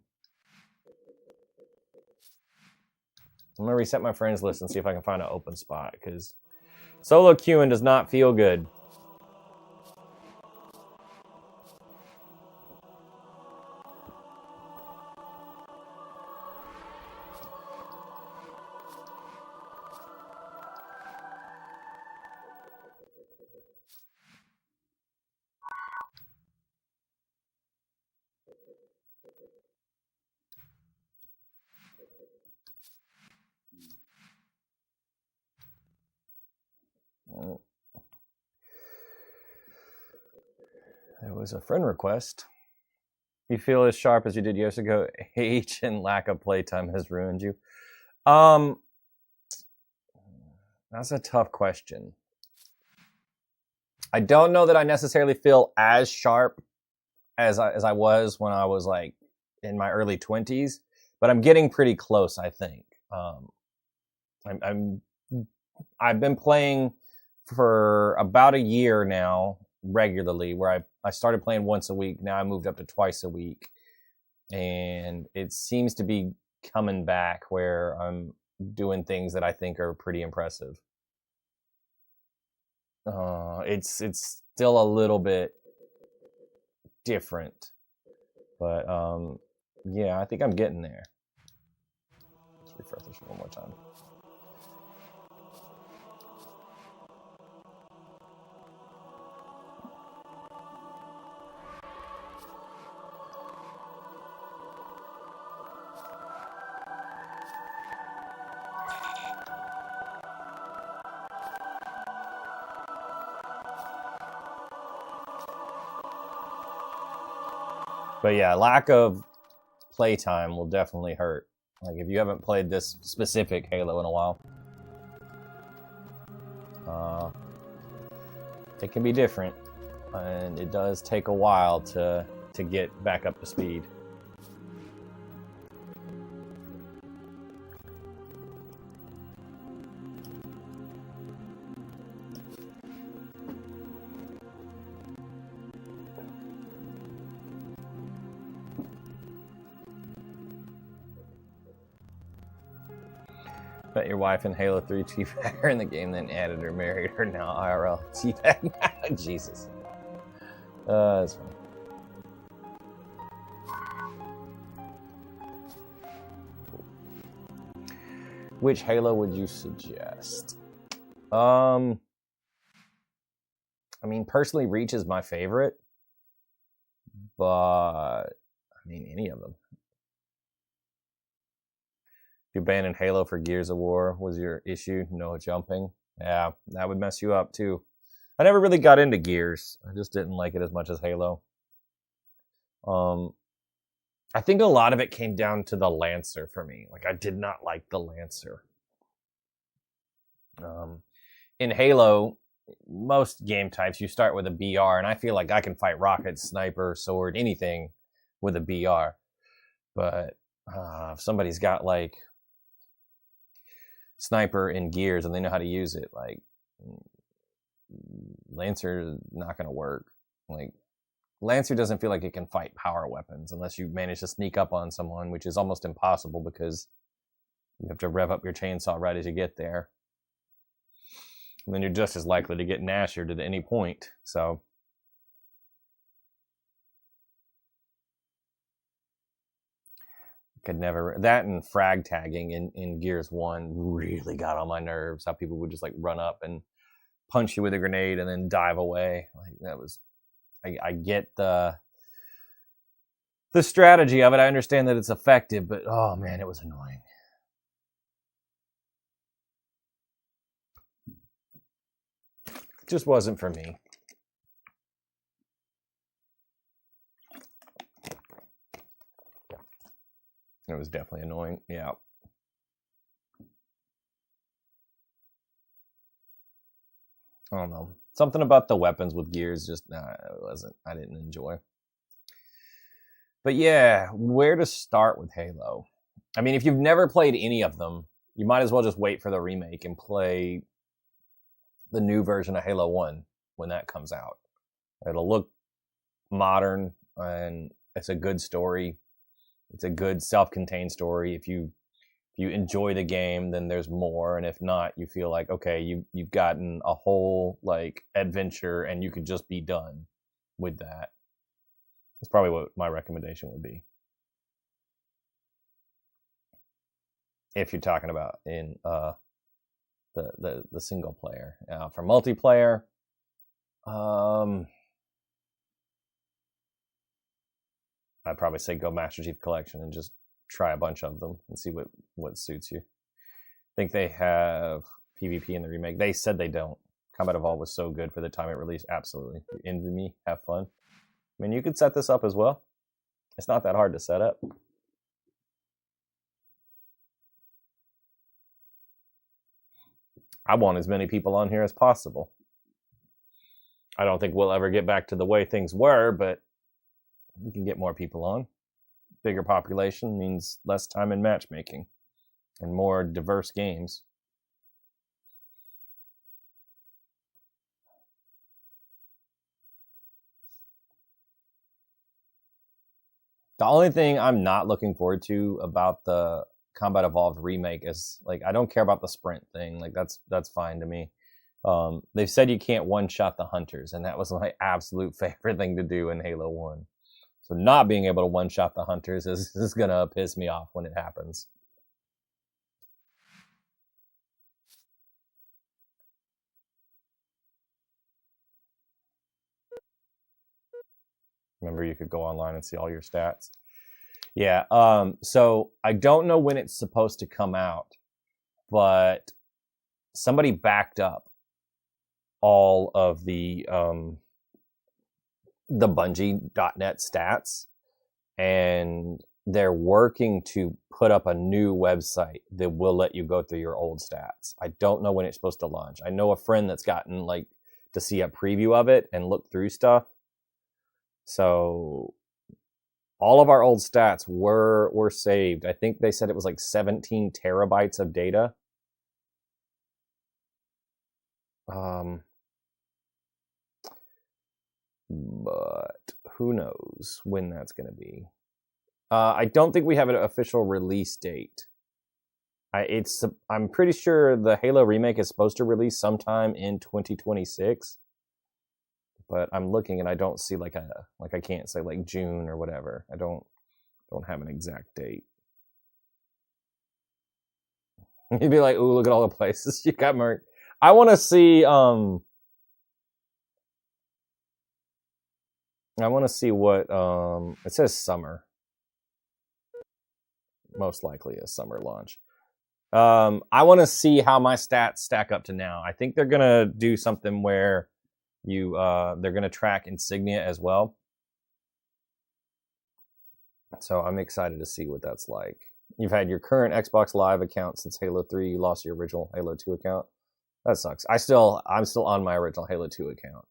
I'm going to reset my friends list and see if I can find an open spot, because solo queuing does not feel good. There was a friend request. You feel as sharp as you did years ago. Age and lack of playtime has ruined you. That's a tough question. I don't know that I necessarily feel as sharp as I was when I was like in my early 20s, but I'm getting pretty close, I think. I've been playing for about a year now regularly, where I started playing once a week. Now I moved up to twice a week, and it seems to be coming back where I'm doing things that I think are pretty impressive. It's still a little bit different, but yeah, I think I'm getting there. Let's refresh this one more time. But yeah, lack of playtime will definitely hurt. Like if you haven't played this specific Halo in a while, it can be different, and it does take a while to get back up to speed. Bet your wife in Halo 3 teabag her in the game, then added her, married her, now IRL. Teabag? Jesus. That's funny. Which Halo would you suggest? I mean, personally, Reach is my favorite, but I mean, any of them. You abandoned Halo for Gears of War was your issue. No jumping. Yeah, that would mess you up too. I never really got into Gears. I just didn't like it as much as Halo. I think a lot of it came down to the Lancer for me. Like I did not like the Lancer. In Halo, most game types you start with a BR, and I feel like I can fight rocket, sniper, sword, anything with a BR. But if somebody's got like sniper in Gears and they know how to use it, like Lancer is not going to work. Like Lancer doesn't feel like it can fight power weapons unless you manage to sneak up on someone, which is almost impossible because you have to rev up your chainsaw right as you get there. And then you're just as likely to get nashered at any point. So could never, that and frag tagging in Gears 1 really got on my nerves. How people would just like run up and punch you with a grenade and then dive away. Like that was, I get the strategy of it. I understand that it's effective, but oh man, it was annoying. It just wasn't for me. It was definitely annoying. Yeah. I don't know. Something about the weapons with Gears just it wasn't. I didn't enjoy. But yeah, where to start with Halo? I mean, if you've never played any of them, you might as well just wait for the remake and play the new version of Halo 1 when that comes out. It'll look modern and it's a good story. It's a good self-contained story. If you enjoy the game, then there's more, and if not, you feel like okay, you've gotten a whole like adventure, and you could just be done with that. That's probably what my recommendation would be. If you're talking about in the single player, for multiplayer, I'd probably say go Master Chief Collection and just try a bunch of them and see what suits you. I think they have PvP in the remake. They said they don't. Combat Evolved was so good for the time it released. Absolutely. Envy me. Have fun. I mean, you could set this up as well. It's not that hard to set up. I want as many people on here as possible. I don't think we'll ever get back to the way things were, but we can get more people on. Bigger population means less time in matchmaking and more diverse games. The only thing I'm not looking forward to about the Combat Evolved remake is like I don't care about the sprint thing. Like that's fine to me. They've said you can't one-shot the hunters, and that was my absolute favorite thing to do in Halo 1. So not being able to one-shot the hunters is going to piss me off when it happens. Remember, you could go online and see all your stats. Yeah, so I don't know when it's supposed to come out, but somebody backed up all of the Bungie.net stats, and they're working to put up a new website that will let you go through your old stats. I don't know when it's supposed to launch. I know a friend that's gotten like to see a preview of it and look through stuff. So all of our old stats were saved. I think they said it was like 17 terabytes of data. But who knows when that's going to be. I don't think we have an official release date. I'm pretty sure the Halo remake is supposed to release sometime in 2026. But I'm looking and I don't see I can't say like June or whatever. I don't have an exact date. You'd be like, ooh, look at all the places you got marked. I want to see what it says summer. Most likely a summer launch. I want to see how my stats stack up to now. I think they're gonna do something where they're gonna track insignia as well. So I'm excited to see what that's like. You've had your current Xbox Live account since Halo 3. You lost your original Halo 2 account. That sucks. I'm still on my original Halo 2 account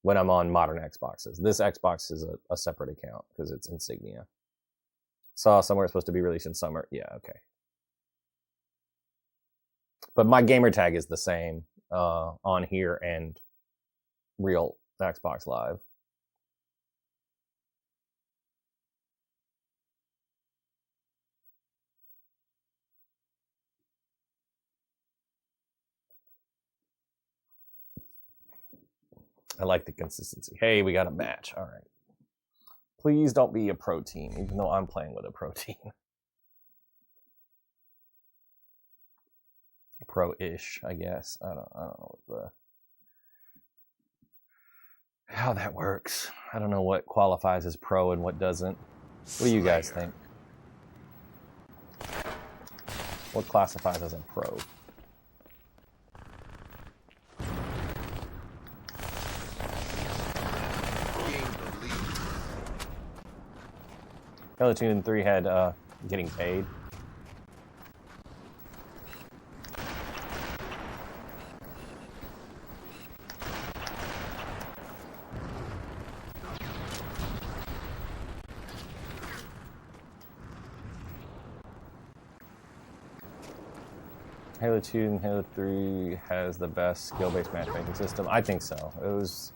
when I'm on modern Xboxes. This Xbox is a separate account because it's insignia. Saw somewhere it's supposed to be released in summer. Yeah, okay. But my gamer tag is the same on here and real Xbox Live. I like the consistency. Hey, we got a match. All right. Please don't be a pro team, even though I'm playing with a pro team. Pro-ish, I guess. I don't know how that works. I don't know what qualifies as pro and what doesn't. What do you guys think? What classifies as a pro? Halo 2 and 3 had getting paid. Halo 2 and Halo 3 has the best skill-based matchmaking system. I think so. It was.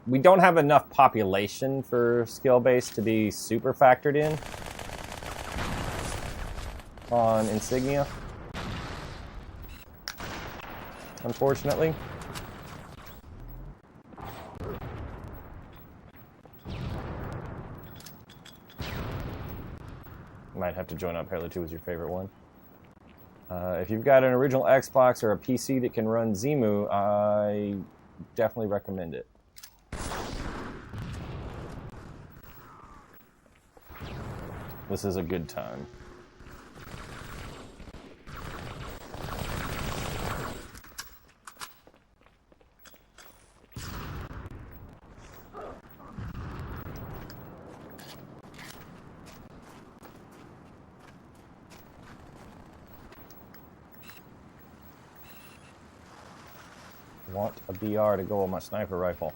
We don't have enough population for skill-based to be super factored in on Insignia, unfortunately. Might have to join up. Halo 2 is your favorite one. If you've got an original Xbox or a PC that can run Zemu, I definitely recommend it. This is a good time. Want a BR to go on my sniper rifle.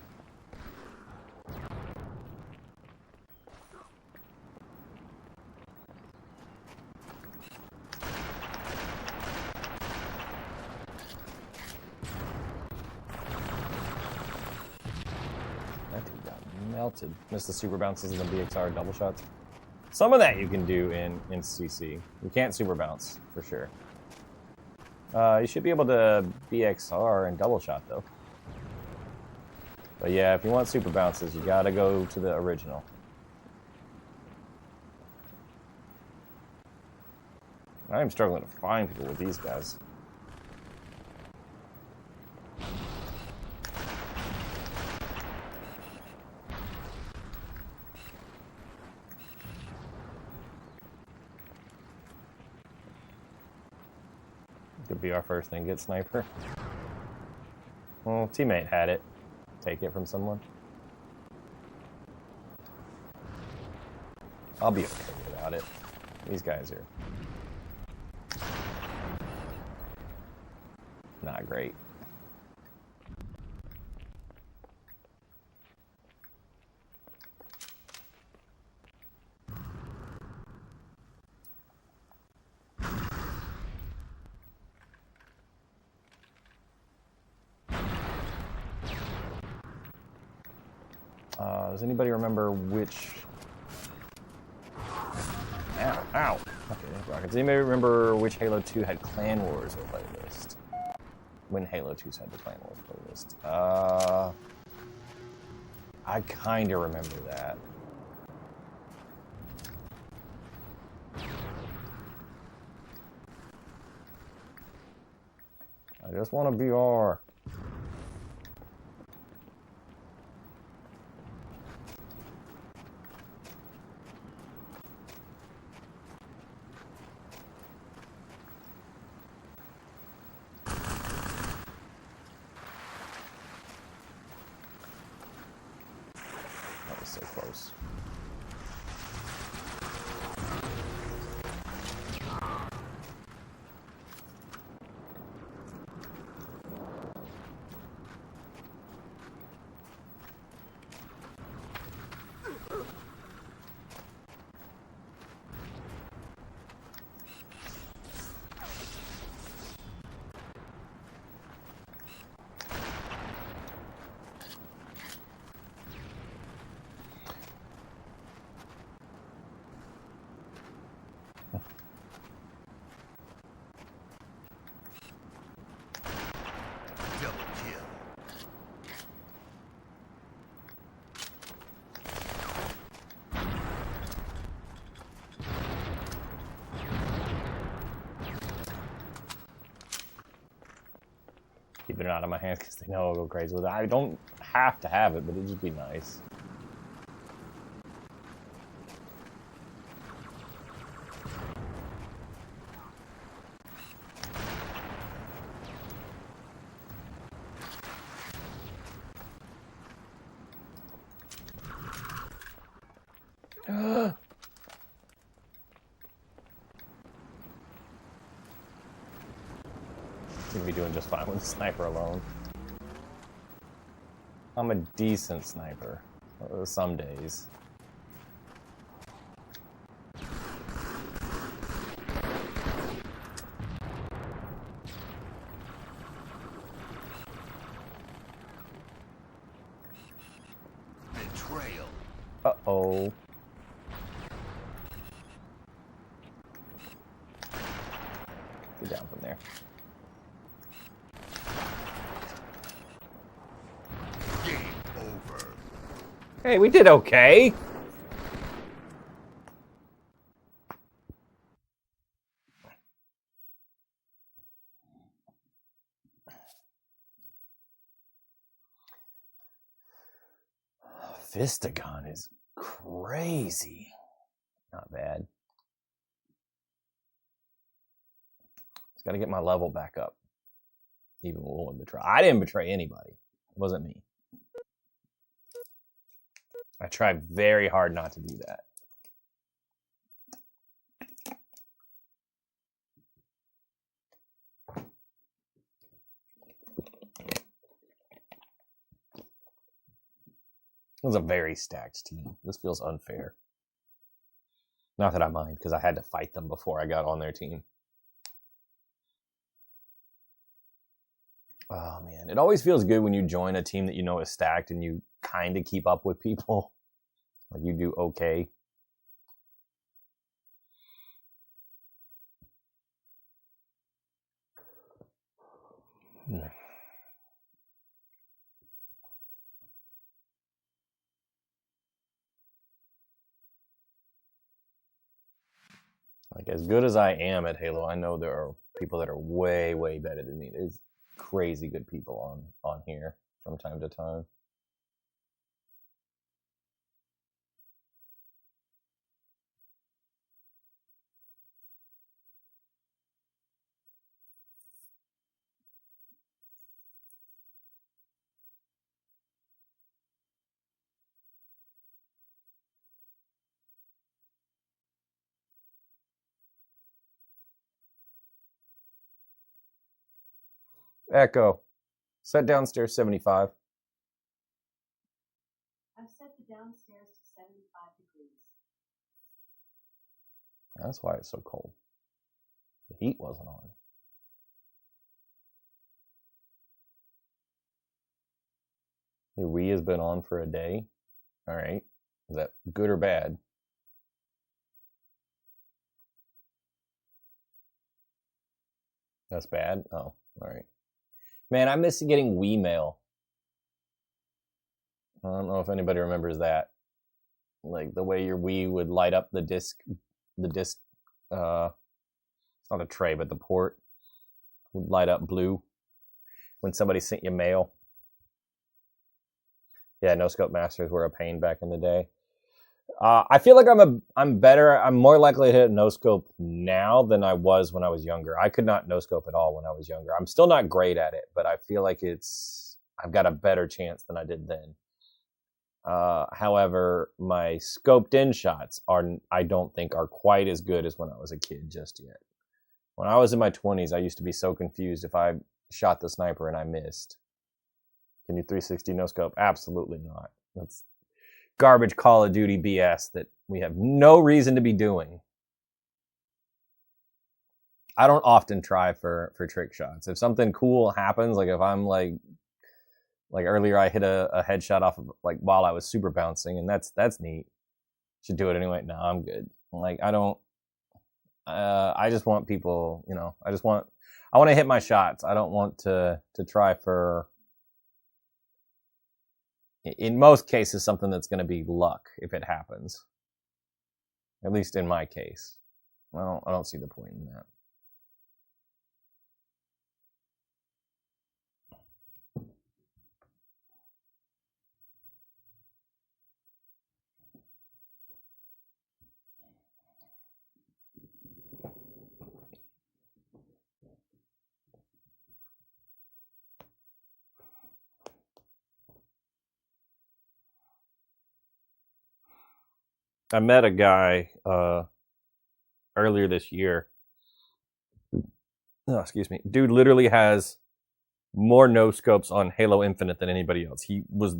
That dude got melted. Missed the super bounces and the BXR double shots. Some of that you can do in CC. You can't super bounce, for sure. You should be able to BXR and double shot, though. But yeah, if you want super bounces, you gotta go to the original. I'm struggling to find people with these guys. Could be our first thing, get sniper. Well, teammate had it. Take it from someone. I'll be okay without it. These guys are not great. Does anybody remember which... Ow, ow. Okay, rockets. Does anybody remember which Halo 2 had Clan Wars playlist? When Halo 2's had the Clan Wars playlist. I kind of remember that. I just want to BR. That was so close. Keeping it out of my hands because they know I'll go crazy with it. I don't have to have it, but it'd just be nice. Seem to be doing just fine with the sniper alone. I'm a decent sniper. Some days. Betrayal. Uh-oh. Get down from there. Game over. Hey, we did okay. Vistagon is crazy. Not bad. Just got to get my level back up. Even willing to try. I didn't betray anybody. It wasn't me. I tried very hard not to do that. It was a very stacked team. This feels unfair. Not that I mind, because I had to fight them before I got on their team. Oh, man. It always feels good when you join a team that you know is stacked and you kind of keep up with people. Like, you do okay. Like, as good as I am at Halo, I know there are people that are way, way better than me. There's crazy good people on here from time to time. Echo. Set downstairs 75. I've set the downstairs to 75 degrees. That's why it's so cold. The heat wasn't on. Your Wii has been on for a day. All right. Is that good or bad? That's bad? Oh, all right. Man, I miss getting Wii mail. I don't know if anybody remembers that. Like the way your Wii would light up the disc, it's not a tray, but the port would light up blue when somebody sent you mail. Yeah, no scope masters were a pain back in the day. I feel like I'm better. I'm more likely to hit no scope now than I was when I was younger. I could not no scope at all when I was younger. I'm still not great at it, but I feel like I've got a better chance than I did then. However, my scoped in shots I don't think are quite as good as when I was a kid just yet. When I was in my 20s, I used to be so confused if I shot the sniper and I missed. Can you 360 no scope? Absolutely not. That's garbage Call of Duty BS that we have no reason to be doing. I don't often try for trick shots. If something cool happens, like if I'm like earlier I hit a headshot off of like while I was super bouncing, and that's neat. Should do it anyway. No, I'm good. Like I don't. I just want people, I want to hit my shots. I don't want to try for. In most cases, something that's going to be luck if it happens. At least in my case, I don't see the point in that. I met a guy earlier this year. Oh, excuse me. Dude literally has more no scopes on Halo Infinite than anybody else. He was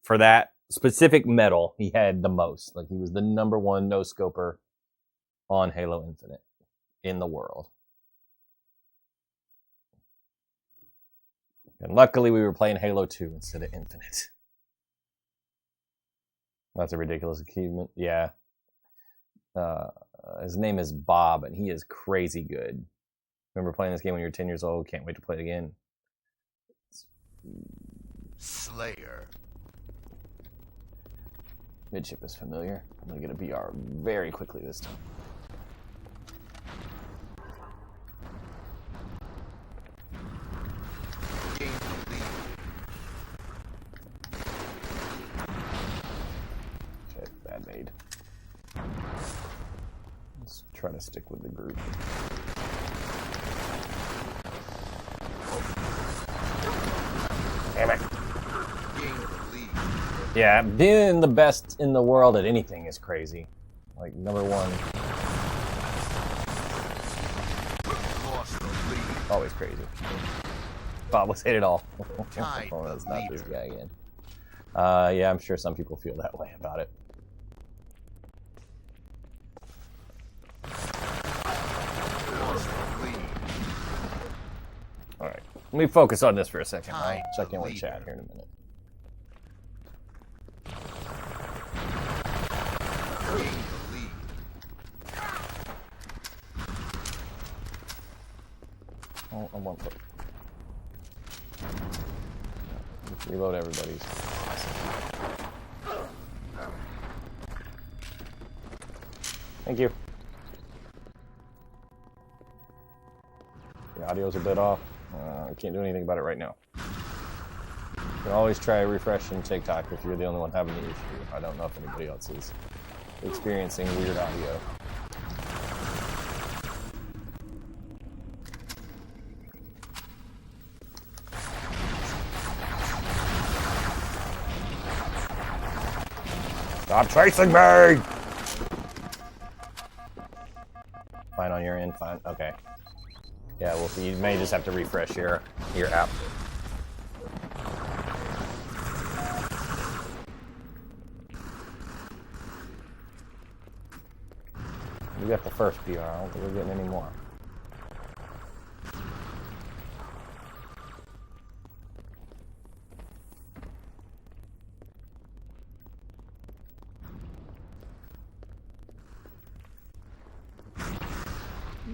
for that specific medal, he had the most. Like he was the number one no scoper on Halo Infinite in the world. And luckily we were playing Halo 2 instead of Infinite. That's a ridiculous achievement. Yeah. His name is Bob, and he is crazy good. Remember playing this game when you were 10 years old? Can't wait to play it again. Slayer. Midship is familiar. I'm going to get a BR very quickly this time. Bad made. Let's try to stick with the group. Damn it. Yeah, being the best in the world at anything is crazy. Like, number one. Always crazy. Bob was hit it all. Oh, that's not this guy again. Yeah, I'm sure some people feel that way about it. Alright, let me focus on this for a second. I'll check in with chat here in a minute. Oh, on 1 foot. Let's reload everybody's. Thank you. The audio's a bit off. I can't do anything about it right now. You can always try refreshing TikTok if you're the only one having the issue. I don't know if anybody else is experiencing weird audio. Stop chasing me! Fine on your end, fine. Okay. Yeah, we'll see. You may just have to refresh your app. We got the first PR. I don't think we're getting any more.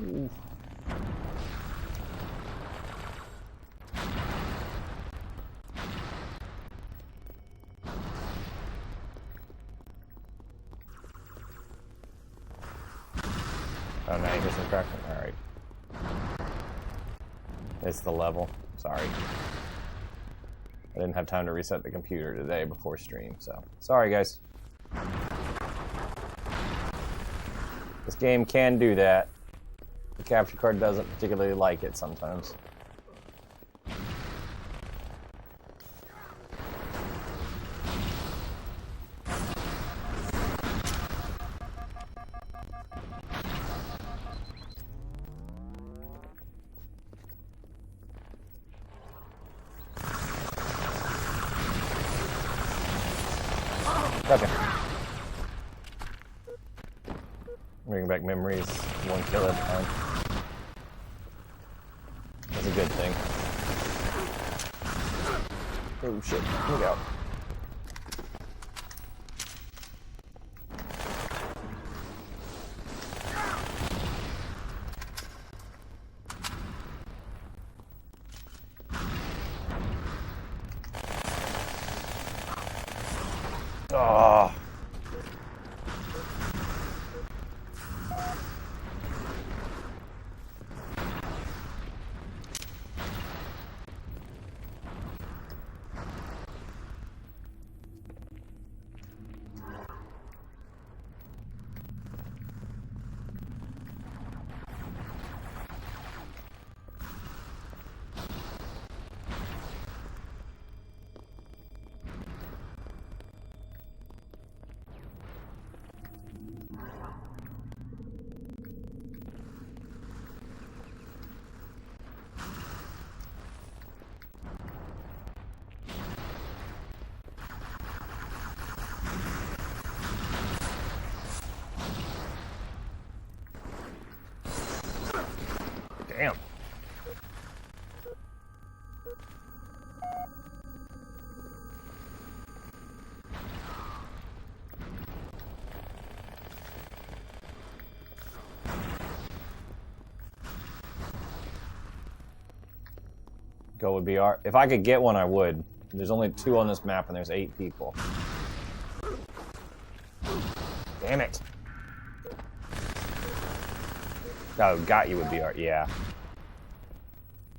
Ooh. Oh, now you disinfectant. All right. It's the level. Sorry. I didn't have time to reset the computer today before stream, so sorry, guys. This game can do that. The capture card doesn't particularly like it sometimes. Gotcha. Bringing back memories, one kill at a time. That's a good thing. Oh shit, look out. Oh. Damn. Go with BR. If I could get one, I would. There's only 2 on this map, and there's 8 people. Damn it. Oh, got you with BR. Yeah.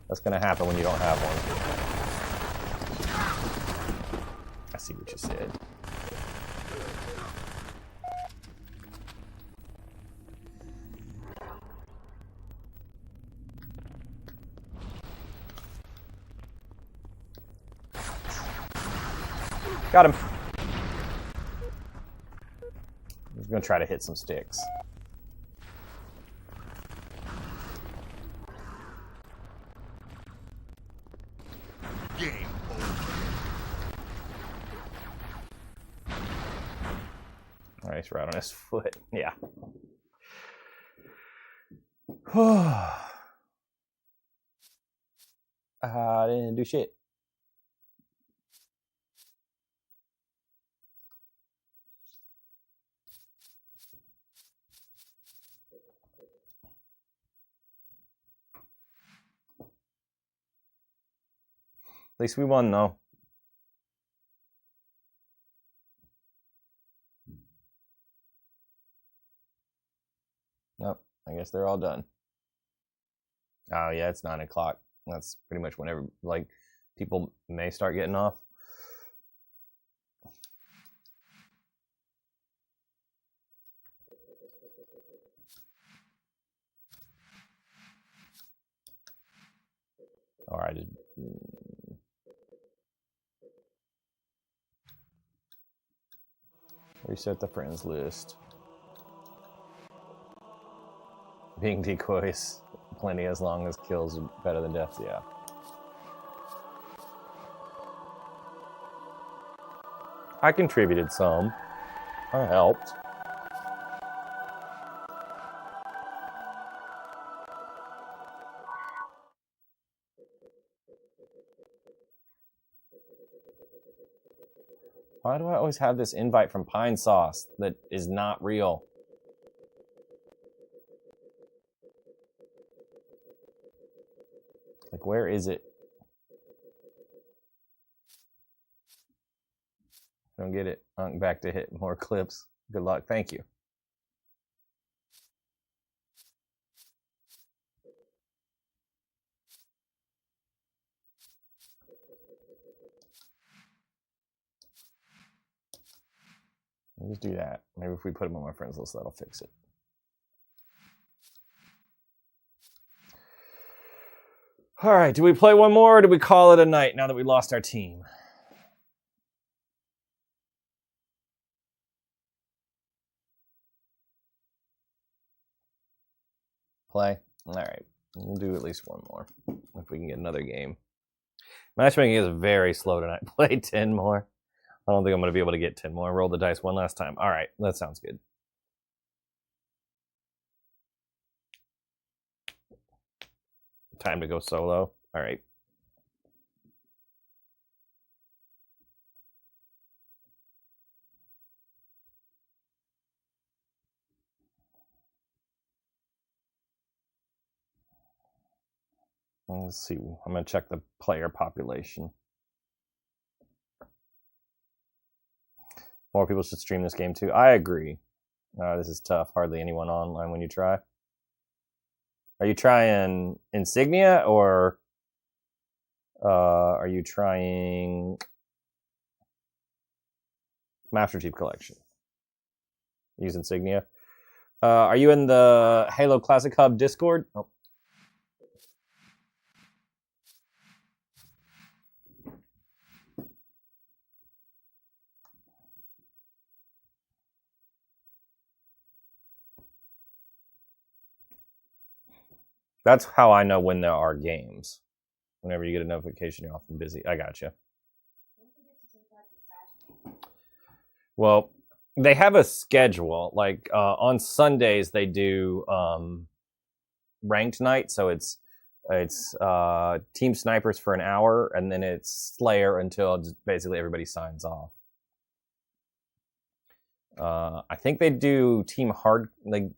That's gonna happen when you don't have one. I see what you said. Got him. He's gonna try to hit some sticks. Game over. All right, he's right on his foot. Yeah. I didn't do shit. At least we won, though. Nope. I guess they're all done. Oh, yeah, it's 9 o'clock. That's pretty much whenever, like, people may start getting off. All right, just reset the friends list. Being decoys. plenty as long as kills are better than deaths, yeah. I contributed some. I helped. Why do I always have this invite from Pine Sauce that is not real? Like, where is it? Don't get it. I'm back to hit more clips. Good luck. Thank you. Let's do that. Maybe if we put them on my friends list, that'll fix it. All right, do we play one more or do we call it a night now that we lost our team? Play? All right, we'll do at least one more if we can get another game. Matchmaking is very slow tonight. Play 10 more. I don't think I'm going to be able to get 10 more. Roll the dice one last time. All right, that sounds good. Time to go solo. All right. Let's see. I'm going to check the player population. More people should stream this game too. I agree. This is tough. Hardly anyone online when you try. Are you trying Insignia or are you trying Master Chief Collection? Use Insignia. Are you in the Halo Classic Hub Discord? Oh. That's how I know when there are games. Whenever you get a notification, you're often busy. I gotcha. Well, they have a schedule. Like on Sundays, they do ranked night. So it's Team Snipers for an hour, and then it's Slayer until just basically everybody signs off. I think they do Team Hard. Like,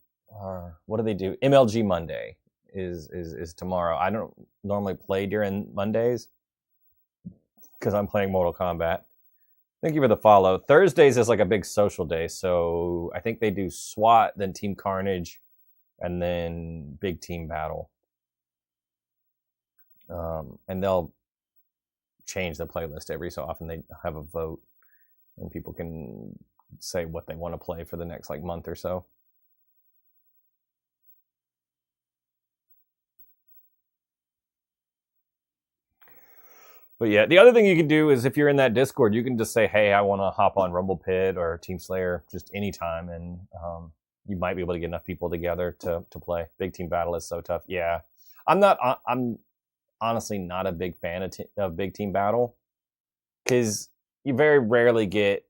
what do they do? MLG Monday is tomorrow. I don't normally play during Mondays because I'm playing Mortal Kombat. Thank you for the follow. Thursdays is like a big social day, so I think they do SWAT, then Team Carnage, and then big team battle. And they'll change the playlist every so often. They have a vote, and people can say what they want to play for the next like month or so. But yeah, the other thing you can do is if you're in that Discord, you can just say, hey, I want to hop on Rumble Pit or Team Slayer just anytime, and you might be able to get enough people together to play. Big team battle is so tough. Yeah, I'm honestly not a big fan of big team battle because you very rarely get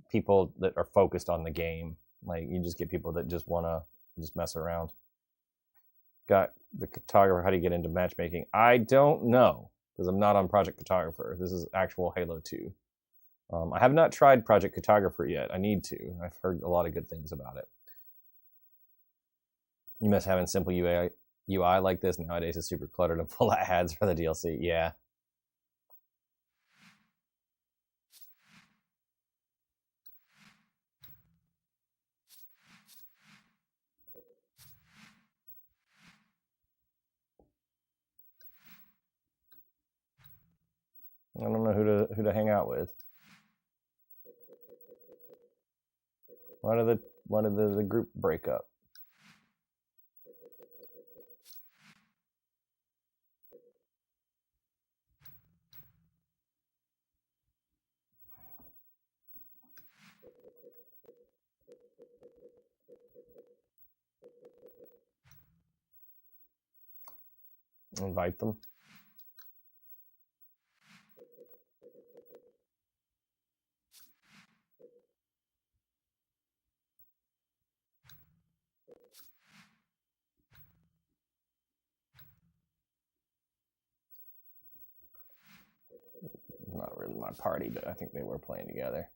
people that are focused on the game. Like you just get people that just want to just mess around. Got the cartographer. How do you get into matchmaking? I don't know. Because I'm not on Project Cartographer. This is actual Halo 2. I have not tried Project Cartographer yet. I need to. I've heard a lot of good things about it. You miss having simple UI like this. Nowadays it's super cluttered and full of ads for the DLC. Yeah. I don't know who to hang out with. Why did the group break up? Invite them. Not really my party, but I think they were playing together.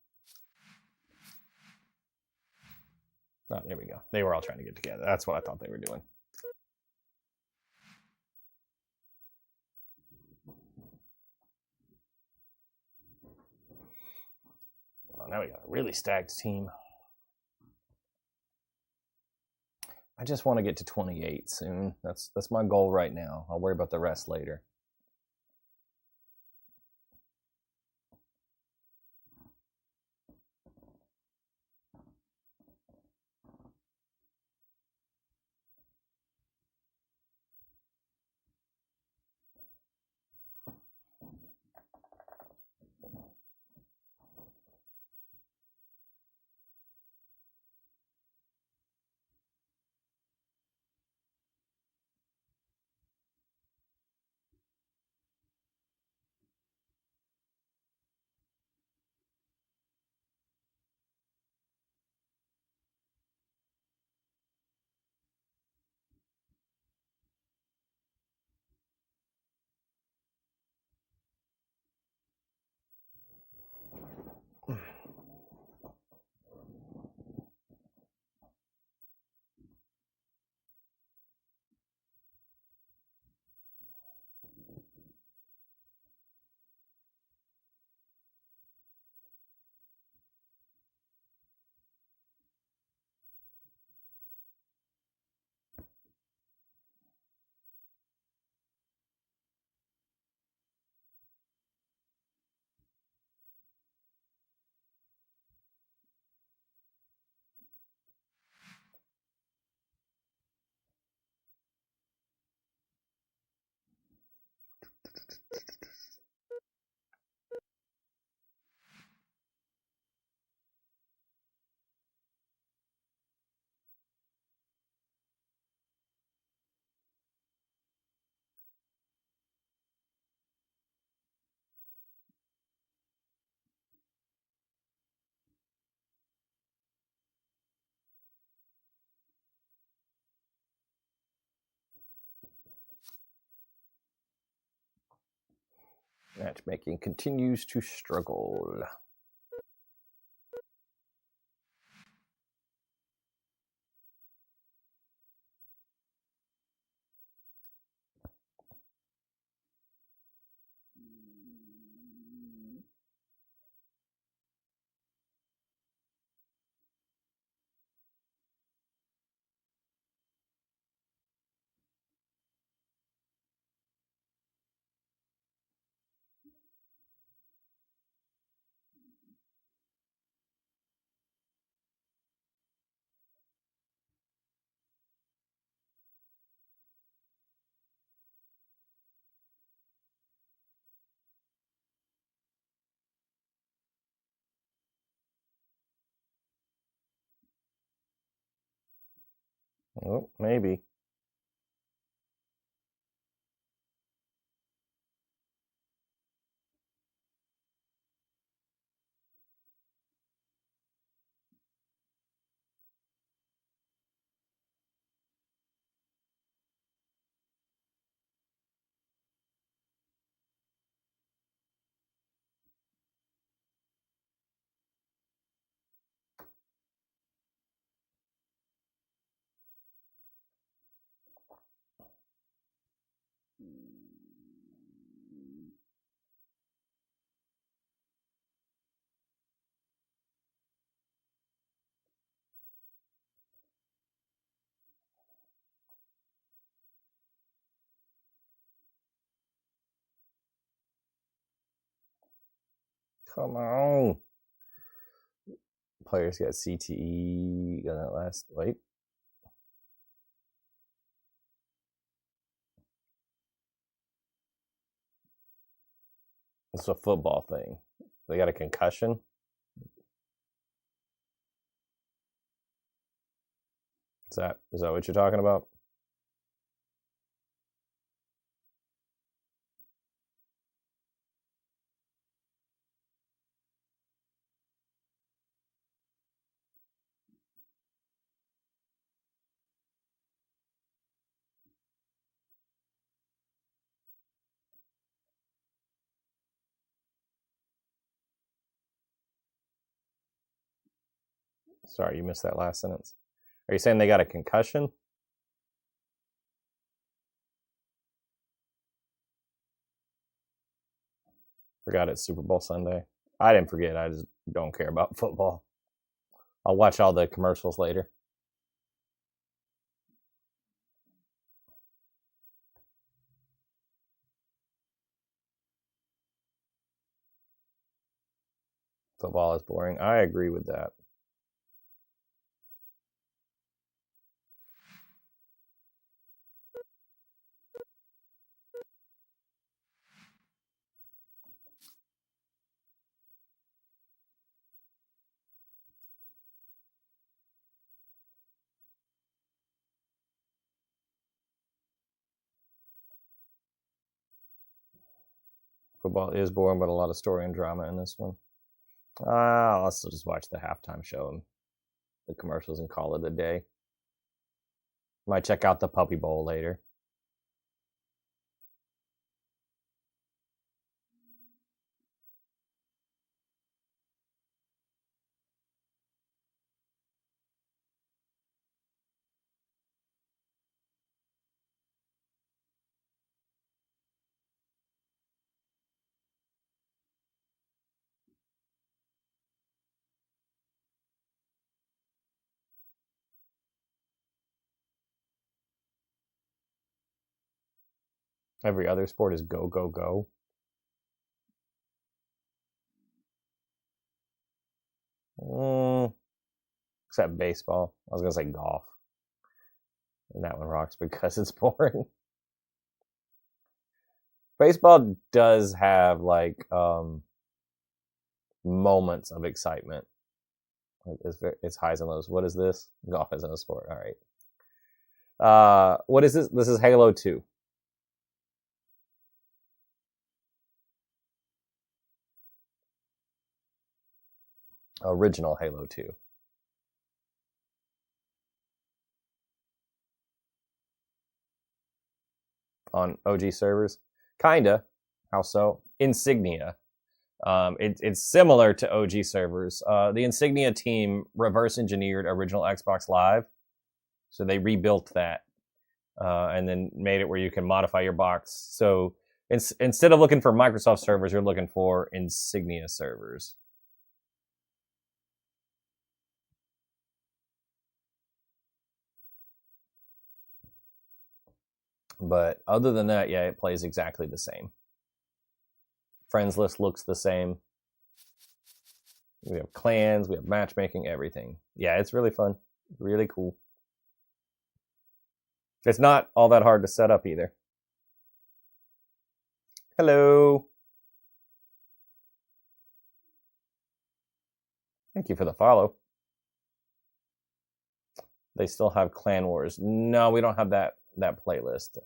Oh, there we go. They were all trying to get together. That's what I thought they were doing. Oh, now we got a really stacked team. I just want to get to 28 soon. That's my goal right now. I'll worry about the rest later. Matchmaking continues to struggle. Oh, maybe. Come on. Players got CTE on that last. Wait. It's a football thing. They got a concussion. Is that what you're talking about? Sorry, you missed that last sentence. Are you saying they got a concussion? Forgot it's Super Bowl Sunday. I didn't forget. I just don't care about football. I'll watch all the commercials later. Football is boring. I agree with that. Football is boring, but a lot of story and drama in this one. I'll also just watch the halftime show and the commercials and call it a day. Might check out the Puppy Bowl later. Every other sport is go, go, go. Except baseball. I was going to say golf. And that one rocks because it's boring. Baseball does have like moments of excitement. It's highs and lows. What is this? Golf isn't a sport. All right. What is this? This is Halo 2. Original Halo 2. On OG servers. Kinda. How so? Insignia. It's similar to OG servers. The Insignia team reverse engineered original Xbox Live. So they rebuilt that and then made it where you can modify your box. So instead of looking for Microsoft servers, you're looking for Insignia servers. But other than that, yeah, it plays exactly the same. Friends list looks the same. We have clans, we have matchmaking, everything. Yeah, it's really fun. Really cool. It's not all that hard to set up either. Hello. Thank you for the follow. They still have Clan Wars. No, we don't have that playlist.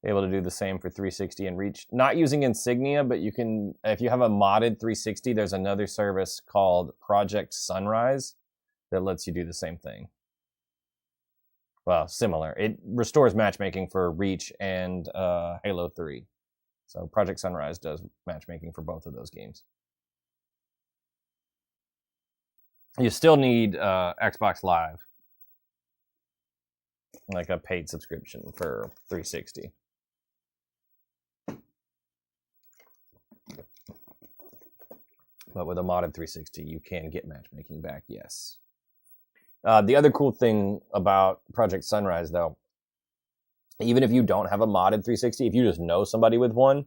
Able to do the same for 360 and Reach. Not using Insignia, but you can, if you have a modded 360, there's another service called Project Sunrise that lets you do the same thing. Well, similar. It restores matchmaking for Reach and Halo 3. So Project Sunrise does matchmaking for both of those games. You still need Xbox Live, like a paid subscription for 360. But with a modded 360, you can get matchmaking back, yes. The other cool thing about Project Sunrise, though, even if you don't have a modded 360, if you just know somebody with one,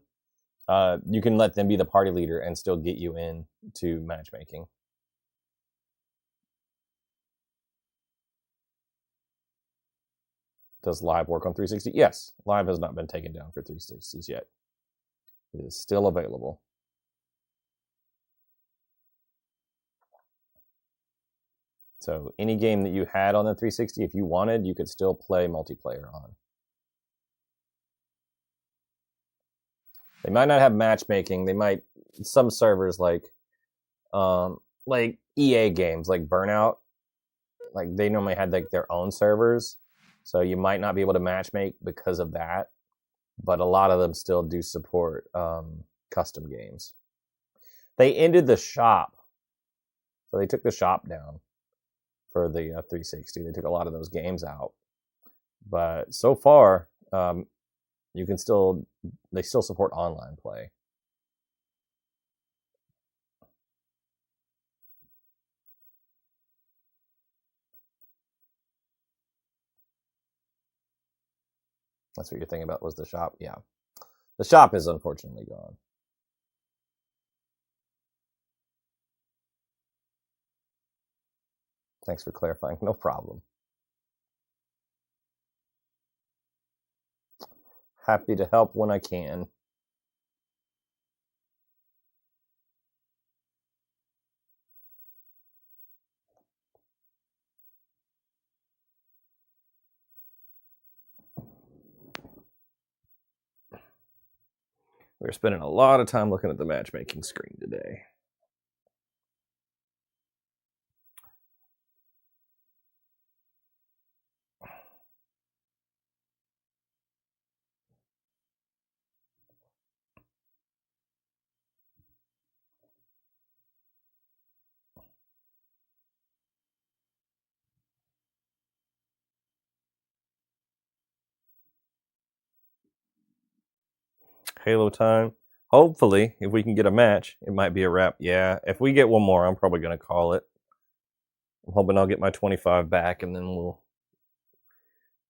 you can let them be the party leader and still get you in to matchmaking. Does Live work on 360? Yes. Live has not been taken down for 360s yet. It is still available. So any game that you had on the 360, if you wanted, you could still play multiplayer on. They might not have matchmaking. They might, some servers like Like EA games, like Burnout, like they normally had like their own servers, so you might not be able to matchmake because of that. But a lot of them still do support custom games. They ended the shop, so they took the shop down for the 360. They took a lot of those games out, but so far, you can still they still support online play. That's what you're thinking about was the shop. Yeah, the shop is unfortunately gone. Thanks for clarifying. No problem. Happy to help when I can. We're spending a lot of time looking at the matchmaking screen today. Halo time. Hopefully, if we can get a match, it might be a wrap. Yeah, if we get one more, I'm probably going to call it. I'm hoping I'll get my 25 back and then we'll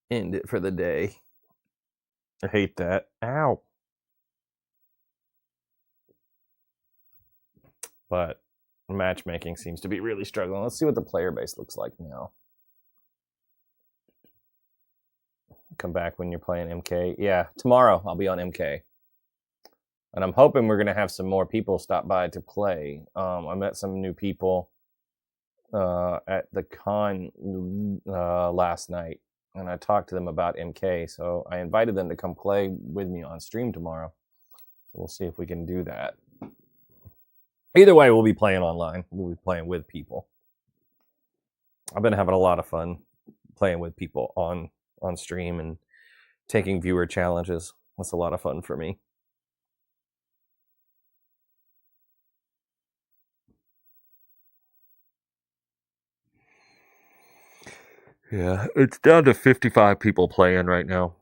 end it for the day. I hate that. Ow. But matchmaking seems to be really struggling. Let's see what the player base looks like now. Come back when you're playing MK. Yeah, tomorrow I'll be on MK. And I'm hoping we're going to have some more people stop by to play. I met some new people at the con last night, and I talked to them about MK. So I invited them to come play with me on stream tomorrow. So we'll see if we can do that. Either way, we'll be playing online. We'll be playing with people. I've been having a lot of fun playing with people on stream and taking viewer challenges. That's a lot of fun for me. Yeah, it's down to 55 people playing right now.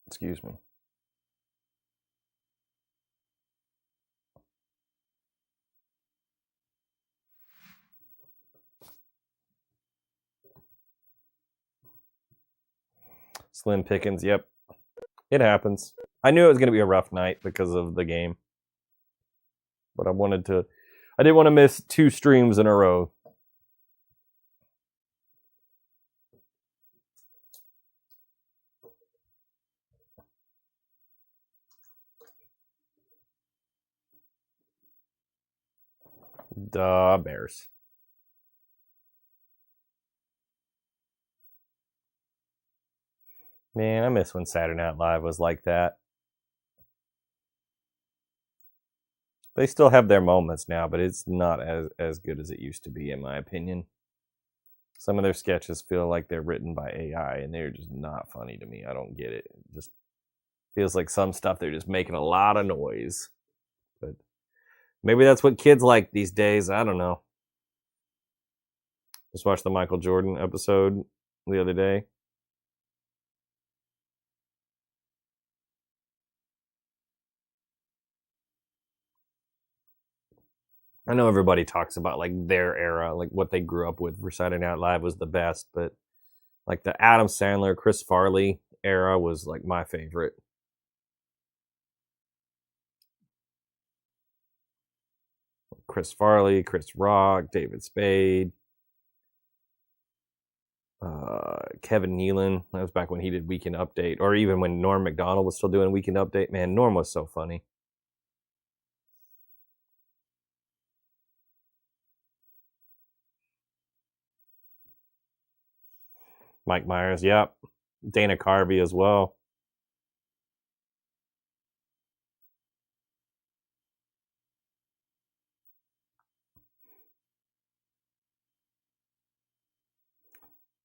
Excuse me. Slim pickings, yep. It happens. I knew it was going to be a rough night because of the game. But I didn't want to miss 2 streams in a row. Duh, Bears. Man, I miss when Saturday Night Live was like that. They still have their moments now, but it's not as good as it used to be, in my opinion. Some of their sketches feel like they're written by AI, and they're just not funny to me. I don't get it. It just feels like some stuff they're just making a lot of noise. But maybe that's what kids like these days. I don't know. Just watched the Michael Jordan episode the other day. I know everybody talks about like their era, like what they grew up with for Saturday Night Live was the best, but like the Adam Sandler, Chris Farley era was like my favorite. Chris Farley, Chris Rock, David Spade, Kevin Nealon. That was back when he did Weekend Update, or even when Norm Macdonald was still doing Weekend Update. Man, Norm was so funny. Mike Myers, yep. Dana Carvey as well.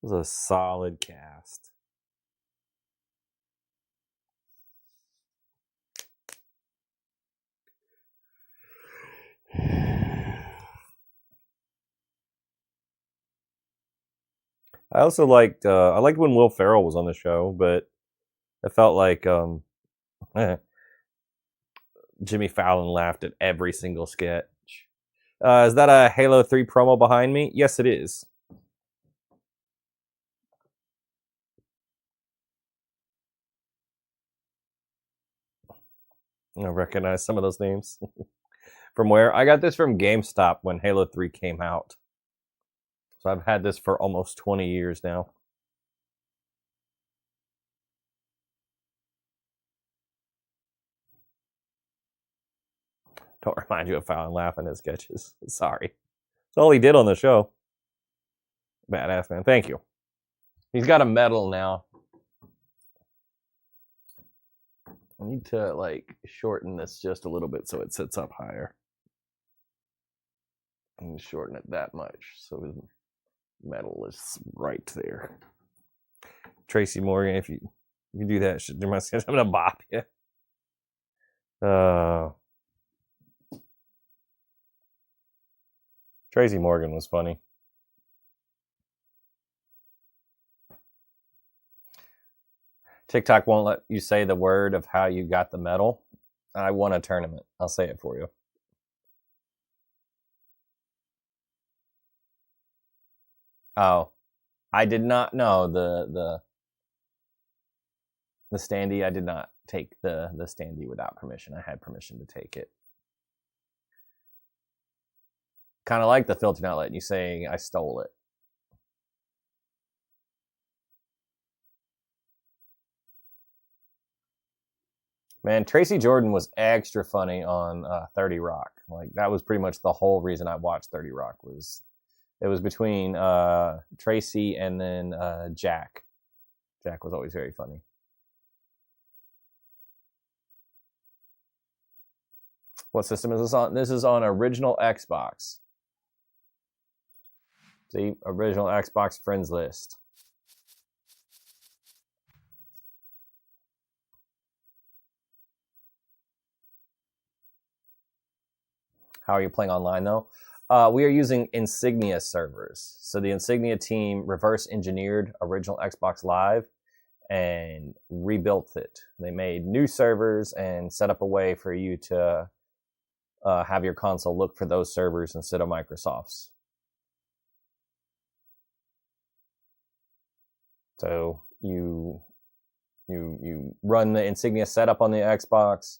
It was a solid cast. I also liked when Will Ferrell was on the show, but it felt like Jimmy Fallon laughed at every single sketch. Is that a Halo 3 promo behind me? Yes, it is. I recognize some of those names. From where? I got this from GameStop when Halo 3 came out. So I've had this for almost 20 years now. Don't remind you of Fallon laughing at sketches. Sorry. That's all he did on the show. Badass, man. Thank you. He's got a medal now. I need to, like, shorten this just a little bit so it sits up higher. And shorten it that much so his medal is right there. Tracy Morgan, if you do that, I'm gonna bop you. Tracy Morgan was funny. TikTok won't let you say the word of how you got the medal. I won a tournament. I'll say it for you. Oh, I did not know the standee. I did not take the standee without permission. I had permission to take it. Kind of like the filter not letting you saying I stole it. Man, Tracy Jordan was extra funny on 30 Rock. Like, that was pretty much the whole reason I watched 30 Rock. It was between Tracy and then Jack. Jack was always very funny. What system is this on? This is on original Xbox. See, original Xbox friends list. How are you playing online, though? We are using Insignia servers. So the Insignia team reverse engineered original Xbox Live and rebuilt it. They made new servers and set up a way for you to have your console look for those servers instead of Microsoft's. So you run the Insignia setup on the Xbox,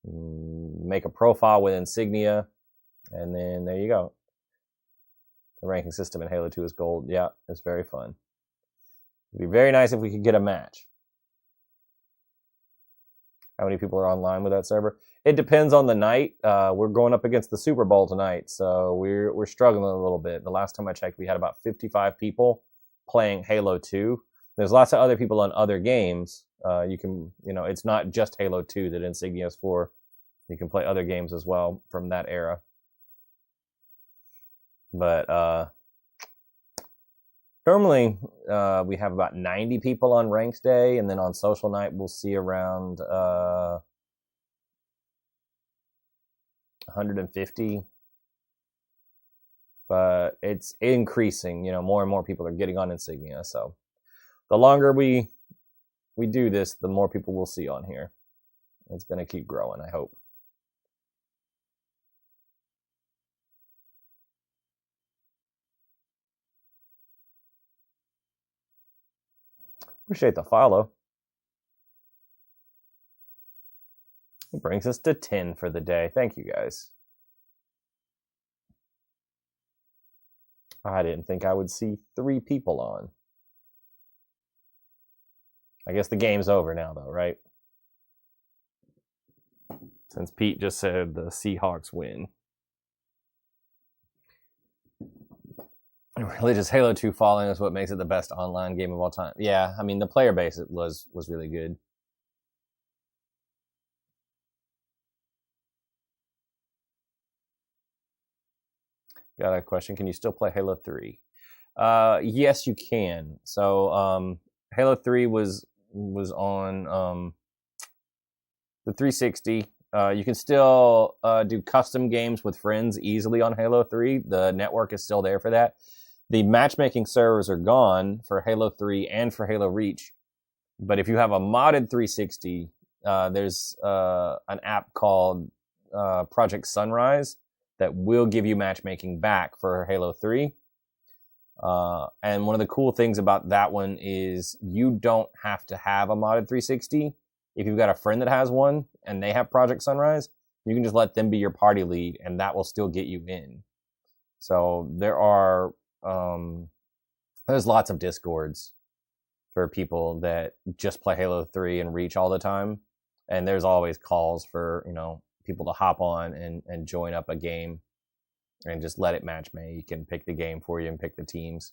make a profile with Insignia, and then there you go. The ranking system in Halo 2 is gold. Yeah, it's very fun. It'd be very nice if we could get a match. How many people are online with that server? It depends on the night. We're going up against the Super Bowl tonight, so we're struggling a little bit. The last time I checked, we had about 55 people playing Halo 2. There's lots of other people on other games. It's not just Halo 2 that Insignia is for. You can play other games as well from that era. But normally we have about 90 people on Ranks Day, and then on Social Night we'll see around 150. But it's increasing. More and more people are getting on Insignia. So the longer we do this, the more people we'll see on here. It's going to keep growing, I hope. Appreciate the follow. It brings us to 10 for the day. Thank you, guys. I didn't think I would see 3 people on. I guess the game's over now, though, right? Since Pete just said the Seahawks win. Really, just Halo 2 Falling is what makes it the best online game of all time. Yeah, I mean, the player base was really good. Got a question. Can you still play Halo 3? Yes, you can. So Halo 3 was on the 360. You can still do custom games with friends easily on Halo 3. The network is still there for that. The matchmaking servers are gone for Halo 3 and for Halo Reach. But if you have a modded 360, there's an app called Project Sunrise that will give you matchmaking back for Halo 3. And one of the cool things about that one is you don't have to have a modded 360. If you've got a friend that has one and they have Project Sunrise, you can just let them be your party lead and that will still get you in. So there's lots of Discords for people that just play Halo 3 and Reach all the time. And there's always calls for, people to hop on and join up a game and just let it matchmake and pick the game for you and pick the teams.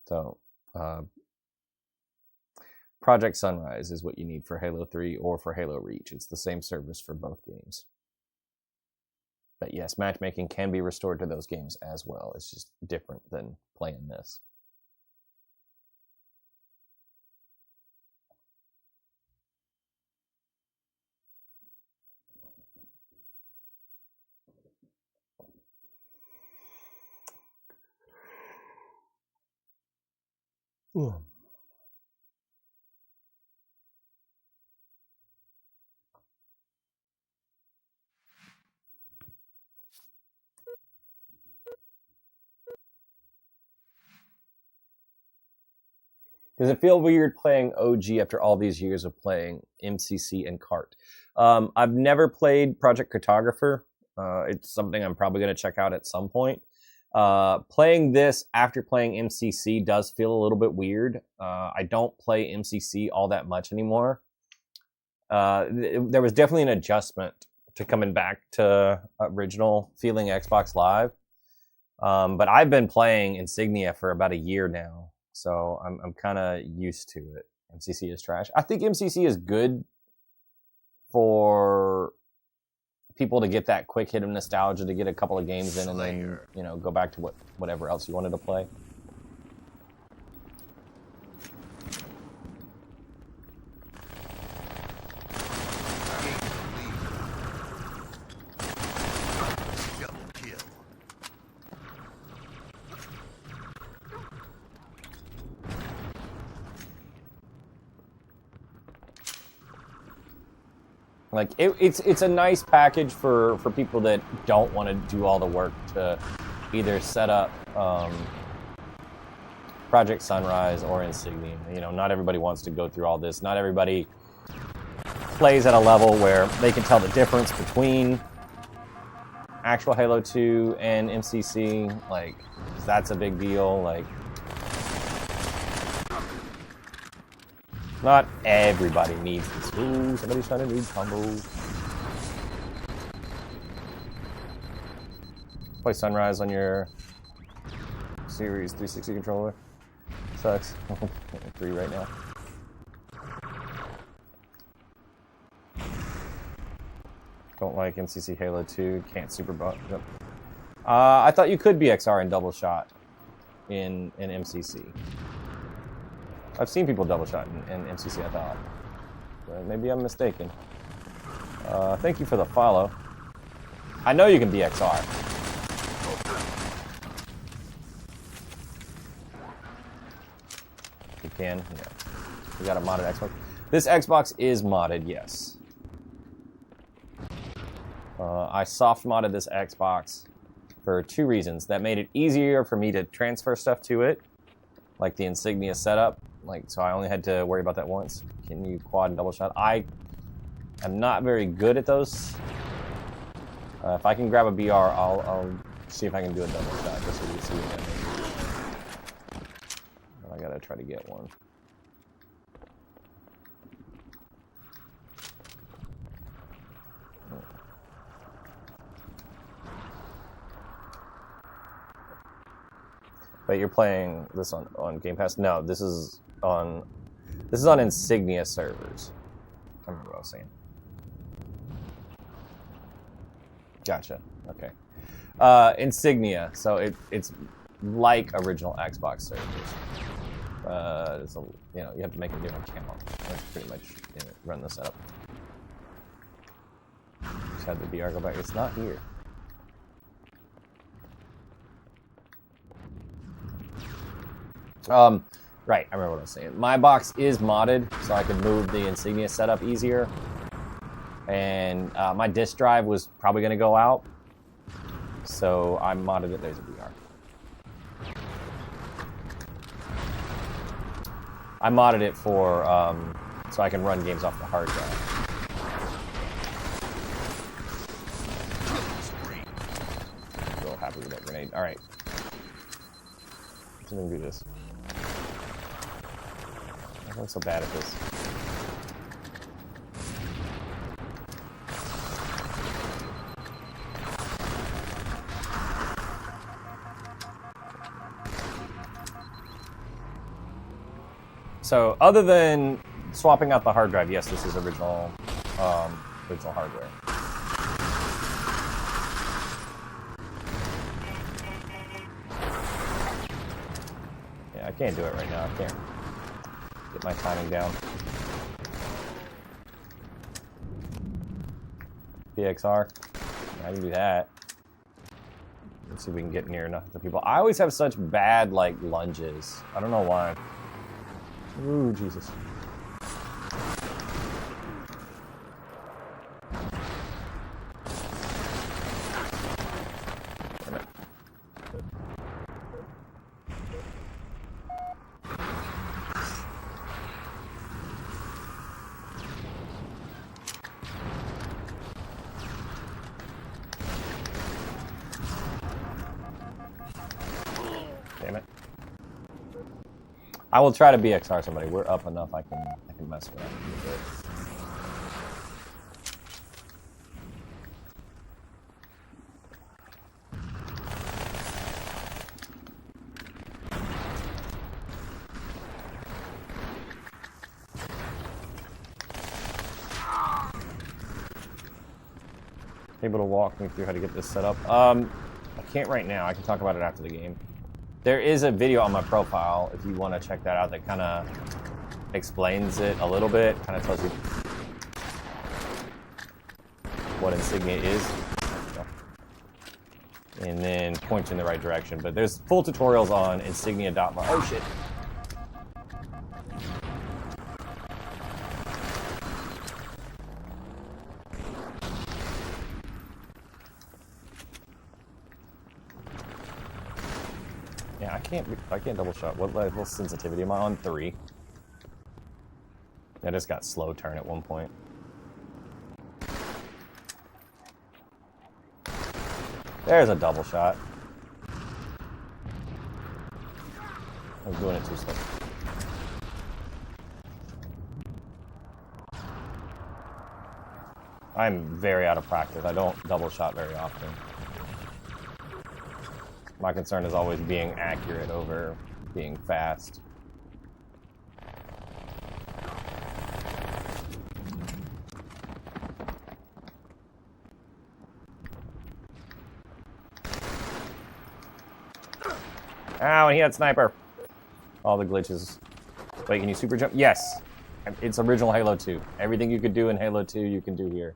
So, Project Sunrise is what you need for Halo 3 or for Halo Reach. It's the same service for both games. But yes, matchmaking can be restored to those games as well. It's just different than playing this. Does it feel weird playing OG after all these years of playing MCC and CART? I've never played Project Cartographer. It's something I'm probably going to check out at some point. Playing this after playing MCC does feel a little bit weird. I don't play MCC all that much anymore. There was definitely an adjustment to coming back to original feeling Xbox Live. But I've been playing Insignia for about a year now. So I'm kind of used to it. MCC is trash. I think MCC is good for people to get that quick hit of nostalgia, to get a couple of games in and then, go back to whatever else you wanted to play. Like it's a nice package for people that don't want to do all the work to either set up Project Sunrise or Insignia. Not everybody wants to go through all this. Not everybody plays at a level where they can tell the difference between actual Halo 2 and MCC. Like, that's a big deal. Like, not everybody needs this. Ooh, somebody's trying to do combos. Play Sunrise on your Series 360 controller. Sucks. 3 right now. Don't like MCC Halo 2. Can't super bot. Yep. I thought you could BXR and double shot in MCC. I've seen people double shot in MCC, I thought. But maybe I'm mistaken. Thank you for the follow. I know you can BXR. You can? Yeah. You got a modded Xbox? This Xbox is modded, yes. I soft modded this Xbox for 2 reasons. That made it easier for me to transfer stuff to it, like the Insignia setup. So I only had to worry about that once. Can you quad and double shot? I am not very good at those. If I can grab a BR, I'll see if I can do a double shot just so you can see what that means. I gotta try to get one. Wait, you're playing this on Game Pass? No, this is on Insignia servers. I remember what I was saying. Gotcha. Okay. Insignia. So it's like original Xbox servers. It's a, you have to make a new account. That's pretty much run the setup. Just had the VR go back. It's not here. Right, I remember what I was saying. My box is modded, so I could move the Insignia setup easier. And my disk drive was probably going to go out, so I modded it. There's a VR. I modded it for so I can run games off the hard drive. Real happy with that grenade. All right, let's even do this. I'm so bad at this. So, other than swapping out the hard drive, yes, this is original hardware. Yeah, I can't do it right now. I can't get my timing down. PXR. I can do that. Let's see if we can get near enough to people. I always have such bad, like, lunges. I don't know why. Ooh, Jesus. Damn it. Damn it. I will try to BXR somebody. We're up enough. I can mess with that a little bit. Able to walk me through how to get this set up. I can't right now. I can talk about it after the game. There is a video on my profile if you want to check that out that kind of explains it a little bit, kind of tells you what Insignia is, and then points you in the right direction. But there's full tutorials on insignia.mar. Oh shit. Yeah, I can't double shot. What level sensitivity am I on? 3. I just got slow turn at one point. There's a double shot. I was doing it too slow. I'm very out of practice. I don't double shot very often. My concern is always being accurate over being fast. Ow, and he had sniper. All the glitches. Wait, can you super jump? Yes. It's original Halo 2. Everything you could do in Halo 2, you can do here.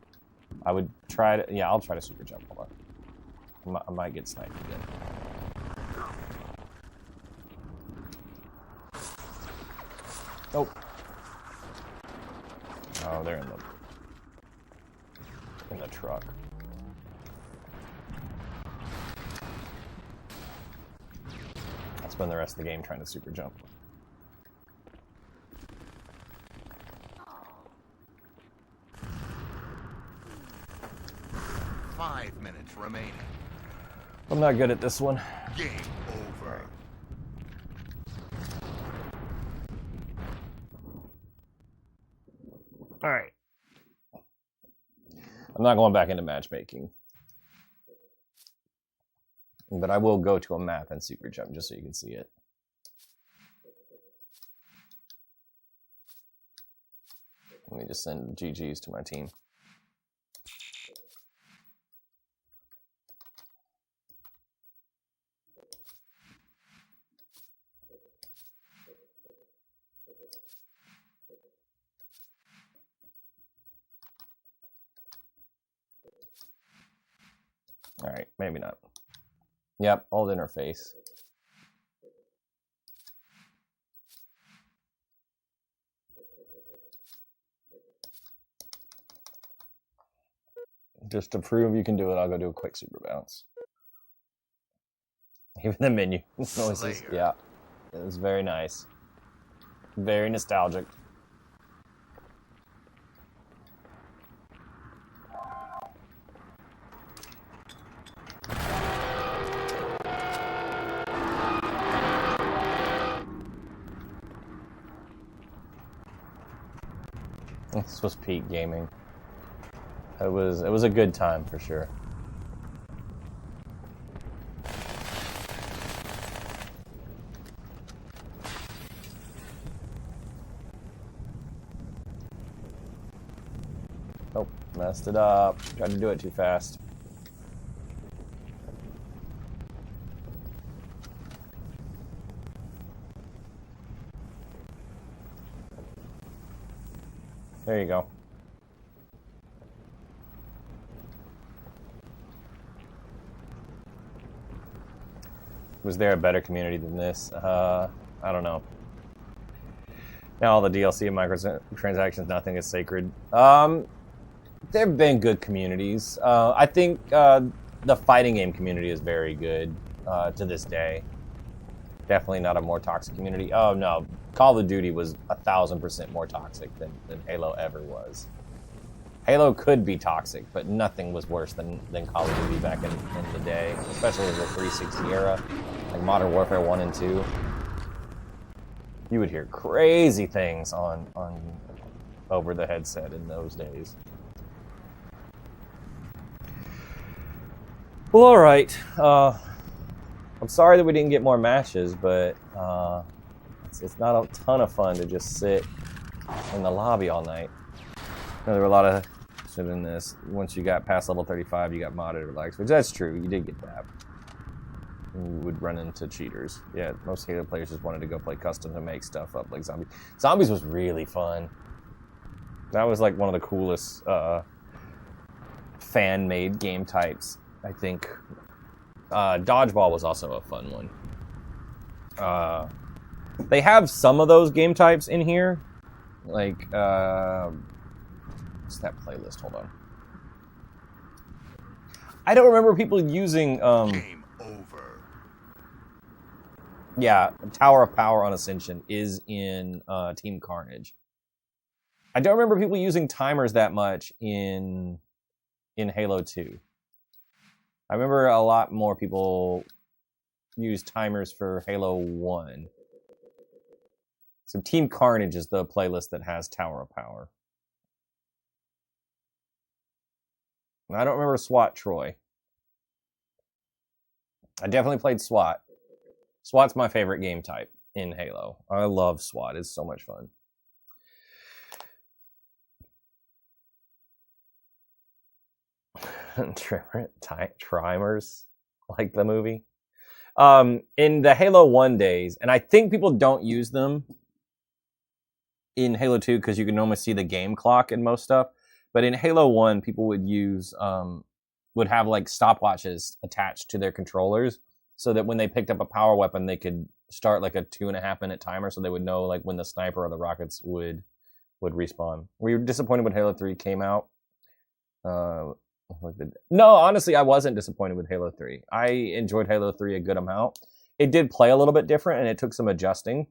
I would try to... Yeah, I'll try to super jump. Hold on. I might get sniped again. Oh. Oh, they're in the truck. I'll spend the rest of the game trying to super jump. Five minutes remaining. I'm not good at this one. Game over. All right. I'm not going back into matchmaking. But I will go to a map and super jump just so you can see it. Let me just send GGs to my team. All right, maybe not. Yep, old interface. Just to prove you can do it, I'll go do a quick super bounce. Even the menu noises, Slayer. yeah, it was very nice, very nostalgic. This was peak gaming. It was a good time for sure. Oh, messed it up. Tried to do it too fast. There you go. Was there a better community than this? I don't know. Now all the DLC and microtransactions, nothing is sacred. There have been good communities. I think the fighting game community is very good to this day. Definitely not a more toxic community. Oh no, Call of Duty was 1,000% more toxic than Halo ever was. Halo could be toxic, but nothing was worse than Call of Duty back in the day, especially in the 360 era, like Modern Warfare 1 and 2. You would hear crazy things on over the headset in those days. Well, all right. I'm sorry that we didn't get more matches, but it's not a ton of fun to just sit in the lobby all night. There were a lot of shit in this. Once you got past level 35, you got modded or likes, which that's true. You did get that. You would run into cheaters. Yeah, most Halo players just wanted to go play custom to make stuff up like Zombies. Zombies was really fun. That was like one of the coolest fan-made game types, I think. Dodgeball was also a fun one. They have some of those game types in here. Like, what's that playlist? Hold on. I don't remember people using... Game over. Yeah, Tower of Power on Ascension is in Team Carnage. I don't remember people using timers that much in Halo 2. I remember a lot more people use timers for Halo 1. So Team Carnage is the playlist that has Tower of Power. I don't remember SWAT Troy. I definitely played SWAT. SWAT's my favorite game type in Halo. I love SWAT. It's so much fun. Trimers, like the movie. In the Halo 1 days, and I think people don't use them in Halo 2 because you can almost see the game clock and most stuff. But in Halo 1, people would use would have like stopwatches attached to their controllers so that when they picked up a power weapon, they could start like a 2.5 minute timer so they would know like when the sniper or the rockets would respawn. Were you disappointed when Halo 3 came out? No, honestly, I wasn't disappointed with Halo 3. I enjoyed Halo 3 a good amount. It did play a little bit different, and it took some adjusting.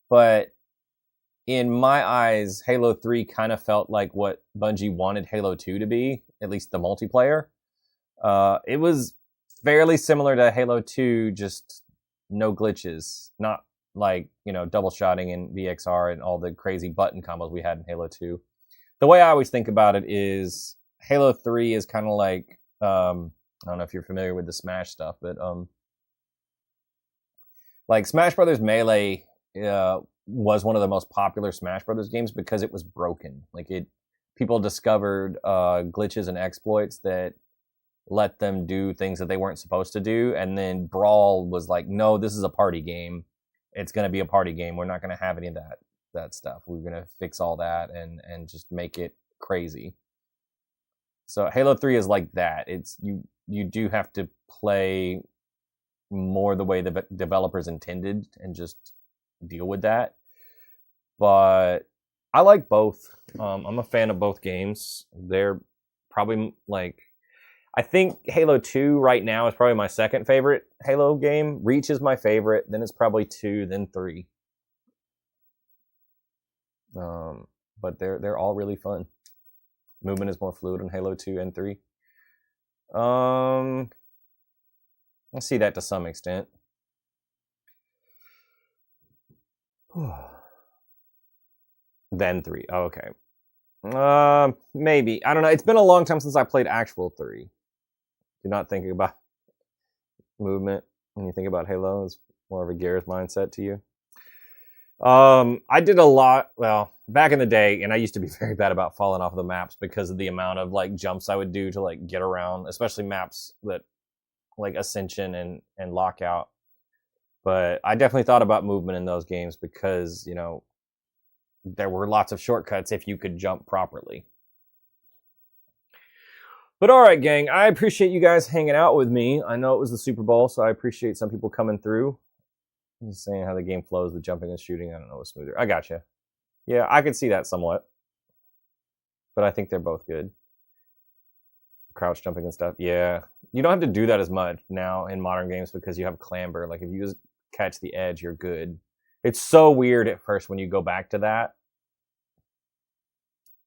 But in my eyes, Halo 3 kind of felt like what Bungie wanted Halo 2 to be, at least the multiplayer. It was fairly similar to Halo 2, just no glitches. Not like, double shotting and VXR and all the crazy button combos we had in Halo 2. The way I always think about it is Halo 3 is kind of like I don't know if you're familiar with the Smash stuff, but like Smash Brothers Melee was one of the most popular Smash Brothers games because it was broken. Like people discovered glitches and exploits that let them do things that they weren't supposed to do, and then Brawl was like, no, this is a party game. It's going to be a party game. We're not going to have any of that stuff. We're going to fix all that and just make it crazy. So Halo 3 is like that. It's you do have to play more the way the developers intended and just deal with that. But I like both. I'm a fan of both games. They're probably like, I think Halo 2 right now is probably my second favorite Halo game. Reach is my favorite. Then it's probably 2, then 3. But they're all really fun. Movement is more fluid in Halo 2 and 3. I see that to some extent. Then 3. Oh, okay. Maybe. I don't know. It's been a long time since I played actual 3. You're not thinking about movement when you think about Halo. It's more of a Gears mindset to you. I did a lot, well, back in the day, and I used to be very bad about falling off the maps because of the amount of like jumps I would do to like get around, especially maps that like Ascension and Lockout. But I definitely thought about movement in those games because, you know, there were lots of shortcuts if you could jump properly. But all right, gang, I appreciate you guys hanging out with me. I know it was the Super Bowl, so I appreciate some people coming through. I'm just saying how the game flows, the jumping and shooting. I don't know what's smoother. I gotcha. Yeah, I could see that somewhat. But I think they're both good. Crouch jumping and stuff. Yeah. You don't have to do that as much now in modern games because you have clamber. Like, if you just catch the edge, you're good. It's so weird at first when you go back to that.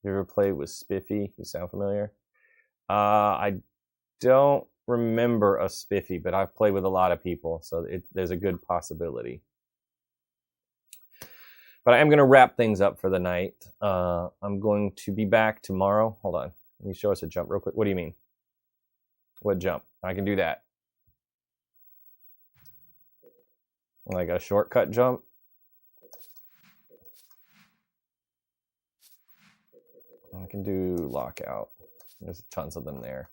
You ever played with Spiffy? You sound familiar? I don't remember a Spiffy, but I've played with a lot of people, so there's a good possibility. But I am going to wrap things up for the night. I'm going to be back tomorrow. Hold on. Let me show us a jump real quick. What do you mean? What jump? I can do that. Like a shortcut jump? I can do lockout. There's tons of them there.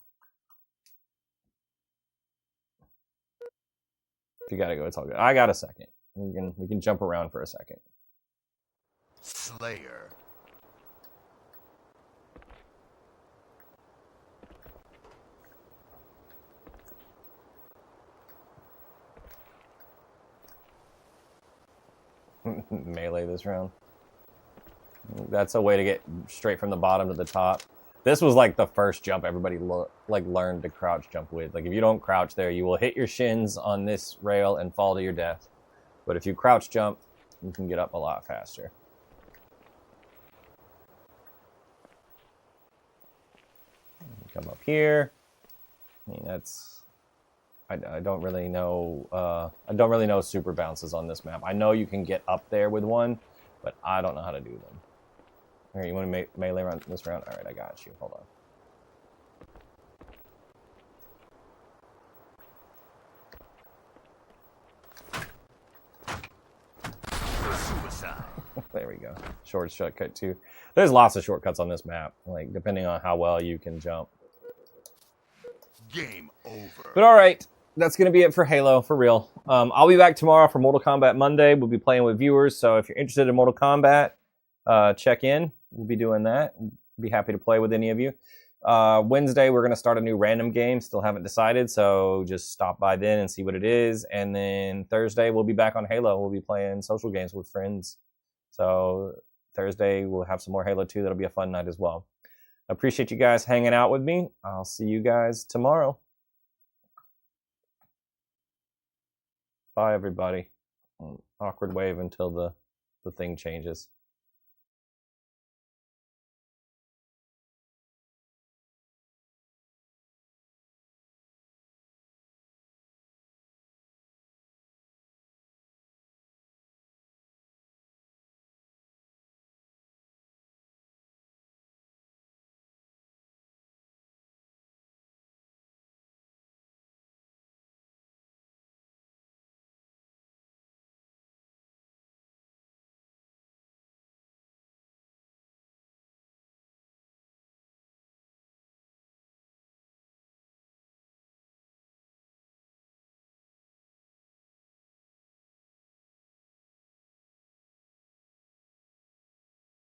If you gotta go, it's all good. I got a second. We can jump around for a second. Slayer. Melee this round. That's a way to get straight from the bottom to the top. This was like the first jump everybody learned to crouch jump with. Like, if you don't crouch there, you will hit your shins on this rail and fall to your death. But if you crouch jump, you can get up a lot faster. Come up here. I mean, that's... I don't really know. I don't really know super bounces on this map. I know you can get up there with one, but I don't know how to do them. Here, you want to melee run this round? All right, I got you. Hold on. Suicide. There we go. Short shortcut too. There's lots of shortcuts on this map, like depending on how well you can jump. Game over. But all right, that's going to be it for Halo, for real. I'll be back tomorrow for Mortal Kombat Monday. We'll be playing with viewers, so if you're interested in Mortal Kombat, check in. We'll be doing that. We'll be happy to play with any of you. Wednesday, we're going to start a new random game. Still haven't decided, so just stop by then and see what it is. And then Thursday, we'll be back on Halo. We'll be playing social games with friends. So Thursday, we'll have some more Halo 2. That'll be a fun night as well. I appreciate you guys hanging out with me. I'll see you guys tomorrow. Bye, everybody. Awkward wave until the thing changes.